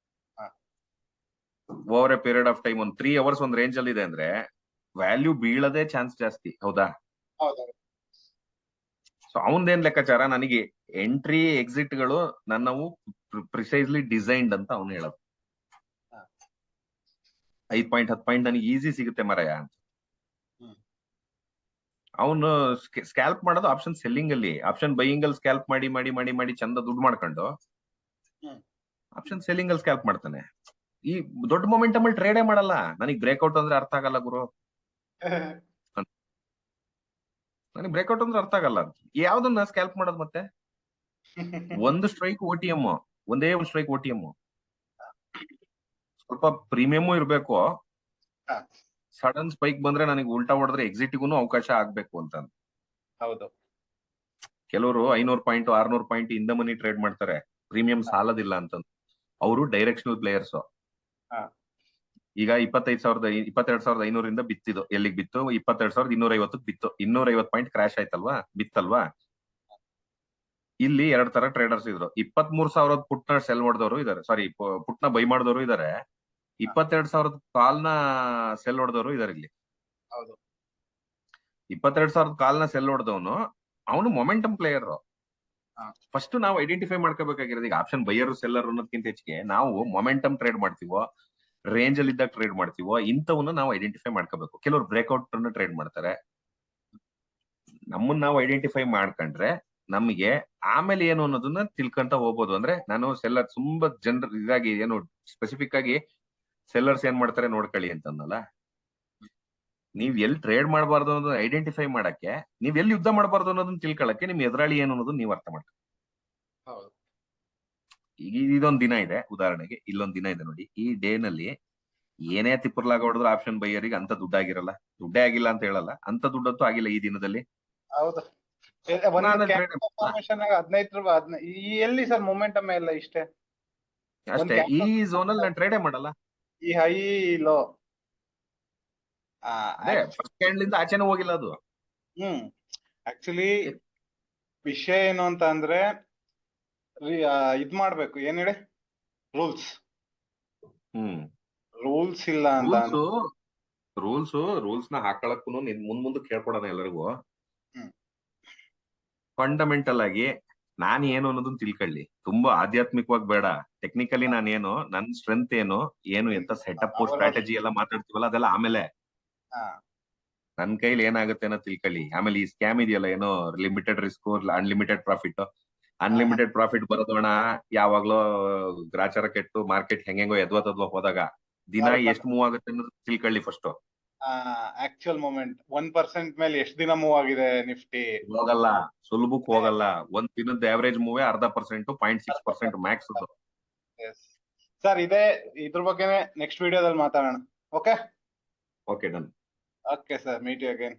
ಹಾ. Over A period of time. ಒಂದು 3 ಅವರ್ಸ್ ಒಂದು ರೇಂಜ್ ಅಲ್ಲಿ ಇದೆ ಅಂದ್ರೆ ವ್ಯಾಲ್ಯೂ ಬೀಳದೇ ಚಾನ್ಸ್ ಜಾಸ್ತಿ, ಹೌದಾ? ಹೌದು. ಸೊ ಅವನದೇನ್ ಲೆಕ್ಕಾಚಾರ, ನನಗೆ ಎಂಟ್ರಿ ಎಕ್ಸಿಟ್ ಗಳು ನನ್ನವು ಪ್ರಿಸೈಸ್ಲಿ ಡಿಸೈನ್ಡ್ ಅಂತ ಅವ್ನು ಹೇಳೋದು. ಹಾ. 5 ಪಾಯಿಂಟ್ 10 ಪಾಯಿಂಟ್ ನನಗೆ ಈಸಿ ಸಿಗುತ್ತೆ ಮರಯ ಅಂತ. ಹ್ಮ್. ಅವನು ಸ್ಕ್ಯಾಲ್ಪ್ ಮಾಡೋದು ಆಪ್ಷನ್ ಸೆಲ್ಲಿಂಗ್ ಅಲ್ಲಿ. ಆಪ್ಷನ್ ಬೈಯಿಂಗ್ ಅಲ್ಲಿ ಸ್ಕ್ಯಾಲ್ಪ್ ಮಾಡಿ ಮಾಡಿ ಮಾಡಿ ಮಾಡಿ ಚಂದ ದುಡ್ಡು ಮಾಡ್ಕೊಂಡು ಹ್ಮ್. ಆಪ್ಷನ್ ಸೆಲ್ಲಿಂಗ್ ಅಲ್ಲಿ ಸ್ಕ್ಯಾಲ್ಪ್ ಮಾಡ್ತಾನೆ. ಈ ದೊಡ್ಡ ಮೊಮೆಂಟಮ್ ಅಲ್ಲಿ ಟ್ರೇಡೇ ಮಾಡಲ್ಲ. ನನಗೆ ಬ್ರೇಕ್ಔಟ್ ಅಂದ್ರೆ ಅರ್ಥ ಆಗಲ್ಲ ಗುರು, ನನಗೆ ಬ್ರೇಕ್ಔಟ್ ಅಂದ್ರೆ ಅರ್ಥ ಆಗಲ್ಲ. ಯಾವ್ದನ್ನ ಸ್ಕ್ಯಾಲ್ಪ್ ಮಾಡೋದು ಮತ್ತೆ? ಒಂದು ಸ್ಟ್ರೈಕ್ OTM, ಒಂದೇ ಒಂದು ಸ್ಟ್ರೈಕ್ OTM. ಸ್ವಲ್ಪ ಪ್ರೀಮಿಯಮು ಇರ್ಬೇಕು. ಹಾ. ಸಡನ್ ಸ್ಪೈಕ್ ಬಂದ್ರೆ ನನಗೆ ಉಲ್ಟಾ ಹೊಡೆದ್ರೆ ಎಕ್ಸಿಟ್ಗೂ ಅವಕಾಶ ಆಗ್ಬೇಕು ಅಂತ. ಹೌದು. ಕೆಲವರು 500 ಪಾಯಿಂಟ್ 600 ಪಾಯಿಂಟ್ ಇಂದ ಮನಿ ಟ್ರೇಡ್ ಮಾಡ್ತಾರೆ, ಪ್ರೀಮಿಯಂ ಸಾಲದಿಲ್ಲ ಅಂತ. ಅವರು ಡೈರೆಕ್ಷನಲ್ ಪ್ಲೇಯರ್ಸ್. ಹಾ. ಈಗ 22,500 ಬಿತ್ತಿದ್ದು ಎಲ್ಲಿಗೆ ಬಿತ್ತು? 22,250 ಬಿತ್ತು. 250 ಪಾಯಿಂಟ್ ಕ್ರಾಶ್ ಆಯ್ತಲ್ವಾ, ಬಿತ್ತಲ್ವಾ? ಇಲ್ಲಿ 2 ತರ ಟ್ರೇಡರ್ಸ್ ಇದ್ರು. 23,000 ಪುಟ್ನ ಸೆಲ್ ಹೊಡೆದವರು ಇದಾರೆ, ಸಾರಿ ಪುಟ್ನ ಬೈ ಮಾಡಿದವರು ಇದಾರೆ. 22,000 ಕಾಲ್ನ ಸೆಲ್ ಹೊಡೆದವರು ಇದಾರೆ ಇಲ್ಲಿ. ಹೌದು. 22,000 ಕಾಲ್ನ ಸೆಲ್ ಹೊಡೆದವನು ಅವನು ಮೊಮೆಂಟಮ್ ಪ್ಲೇಯರ್. ಹಾ. ಫಸ್ಟ್ ನಾವು ಐಡೆಂಟಿಫೈ ಮಾಡ್ಕೋಬೇಕಾಗಿರೋದು, ಈಗ ಆಪ್ಷನ್ ಬೈಯರ್ ಸೆಲ್ಲರ್ ಅನ್ನೋದಕ್ಕಿಂತ ಹೆಚ್ಚಿಗೆ ನಾವು ಮೊಮೆಂಟಮ್ ಟ್ರೇಡ್ ಮಾಡ್ತೀವೋ, ರೇಂಜ್ ಅಲ್ಲಿ ಇದ್ದಾಗ ಟ್ರೇಡ್ ಮಾಡ್ತೀವೋ, ಇಂಥವನ್ನ ನಾವು ಐಡೆಂಟಿಫೈ ಮಾಡ್ಕೋಬೇಕು. ಕೆಲವರು ಬ್ರೇಕ್ಔಟ್ ಅನ್ನು ಟ್ರೇಡ್ ಮಾಡ್ತಾರೆ. ನಮ್ಮನ್ನ ನಾವು ಐಡೆಂಟಿಫೈ ಮಾಡ್ಕೊಂಡ್ರೆ ನಮಗೆ ಆಮೇಲೆ ಏನು ಅನ್ನೋದನ್ನ ತಿಳ್ಕೊಂತ ಹೋಗ್ಬೋದು. ಅಂದ್ರೆ ನಾನು ಸೆಲ್ಲರ್ ತುಂಬಾ ಜನರು ಇದಾಗಿ ಏನು ಸ್ಪೆಸಿಫಿಕ್ ಆಗಿ ಸೆಲ್ಲರ್ಸ್ ಏನ್ ಮಾಡ್ತಾರೆ ನೋಡ್ಕೊಳ್ಳಿ ಅಂತಂದಲ್ಲ. ನೀವ್ ಎಲ್ಲಿ ಟ್ರೇಡ್ ಮಾಡಬಾರ್ದು ಅನ್ನೋದನ್ನ ಐಡೆಂಟಿಫೈ ಮಾಡಕ್ಕೆ, ನೀವ್ ಎಲ್ಲಿ ಯುದ್ಧ ಮಾಡಬಾರ್ದು ಅನ್ನೋದನ್ನ ತಿಳ್ಕೊಳಕ್ಕೆ ನಿಮ್ ಎದುರಾಳಿ ಏನು ಅನ್ನೋದನ್ನ ನೀವ್ ಅರ್ಥ ಮಾಡ್ಕೊಳ್ಳಿ. ಹೌದು. ಈಗ ಇದೊಂದ್ ದಿನ ಇದೆ, ಉದಾಹರಣೆಗೆ ಇಲ್ಲೊಂದ್ ದಿನ ಇದೆ ನೋಡಿ. ಈ ಡೇ ನಲ್ಲಿ ಏನೇ ತಿಪ್ಪರ್ಲಾಗ ಹೊಡೆದ್ರು ಆಪ್ಷನ್ ಬೈಯರಿಗೆ ಅಂತ ದುಡ್ಡಾಗಿರಲ್ಲ. ದುಡ್ಡೇ ಆಗಿಲ್ಲ ಅಂತ ಹೇಳಲ್ಲ, ಅಂತ ದುಡ್ಡಂತೂ ಆಗಿಲ್ಲ ಈ ದಿನದಲ್ಲಿ. ಹೌದು. ನಾನು trade ಫಾರ್ಮೇಶನ್ 15 ಎಲ್ಲಿ ಸರ್ ಮೊಮೆಂಟಮ್ ಎಲ್ಲ ಇಷ್ಟೇ ಅಷ್ಟೇ. ಈ ಝೋನ್ ಅಲ್ಲಿ ನಾನು ಟ್ರೇಡೇ ಮಾಡಲ್ಲ. ಈ ಹೈ ಲೋ. ಅದೇ ಫಸ್ಟ್ ಕ್ಯಾಂಡ್ಲಿಂದ ಆಚೆನೂ ಹೋಗಿಲ್ಲ ಅದು. ಆಕ್ಚುಲಿ ವಿಷಯ ಏನು ಅಂತ ಅಂದ್ರೆ ಇದ್ ಮಾಡ್ಬೇಕು, ಏನ್ ಹೇಳಿ, ರೂಲ್ಸ್ ಇಲ್ಲ ಅಂತ. ರೂಲ್ಸ್ ನ ಹಾಕೊಳಕ್ಕೂ ಮುಂದಕ್ಕೆ ಹೇಳ್ಕೊಡೋಣ ಎಲ್ಲರಿಗೂ. ಹ್ಮ್. ಫಂಡಮೆಂಟಲ್ ಆಗಿ ನಾನು ಏನು ಅನ್ನೋದನ್ನ ತಿಳ್ಕೊಳ್ಳಿ. ತುಂಬಾ ಆಧ್ಯಾತ್ಮಿಕವಾಗಿ ಬೇಡ. ಟೆಕ್ನಿಕಲಿ ನಾನೇನು, ನನ್ ಸ್ಟ್ರೆಂತ್ ಏನು ಎಂತ ಸೆಟಪ್ ಸ್ಟ್ರಾಟಜಿ ಎಲ್ಲ ಮಾತಾಡ್ತೀವಲ್ಲ ಅದೆಲ್ಲ ಆಮೇಲೆ. ನನ್ ಕೈಲಿ ಏನಾಗುತ್ತೆ ಅನ್ನೋ ತಿಳ್ಕೊಳ್ಳಿ. ಆಮೇಲೆ ಈ ಸ್ಕ್ಯಾಮ್ ಇದೆಯಲ್ಲ, ಏನೋ limited risk unlimited profit. Unlimited profit ಬರೋದೋಣ ಯಾವಾಗ್ಲೋ ಗ್ರಾಚಾರ ಕೆಟ್ಟು ಮಾರ್ಕೆಟ್ ಹೆಂಗೋ ಎದ್ವತದ್ವ ಹೋದಾಗ ದಿನ ಎಷ್ಟು ಮೂವ್ ಆಗುತ್ತೆ ಅನ್ನೋದು ತಿಳ್ಕೊಳ್ಳಿ ಫಸ್ಟ್. ಆಕ್ಚುಯಲ್ ಮೂಮೆಂಟ್ 1% ಮೇಲೆ ಎಷ್ಟು ದಿನ ಮೂವ್ ಆಗಿದೆ ನಿಫ್ಟಿ? ಹೋಗಲ್ಲ, ಸುಲಭಕ್ಕೆ ಹೋಗಲ್ಲ. ಒಂದ್ ದಿನದ ಆವರೇಜ್ ಮೂವೇ 0.5%, 0.6% ಮ್ಯಾಕ್ಸ್. ಸರ್ ಇದ್ರ ಬಗ್ಗೆ ನೆಕ್ಸ್ಟ್ ವಿಡಿಯೋದಲ್ಲಿ ಮಾತಾಡೋಣ. Okay okay done. Okay sir, meet you again.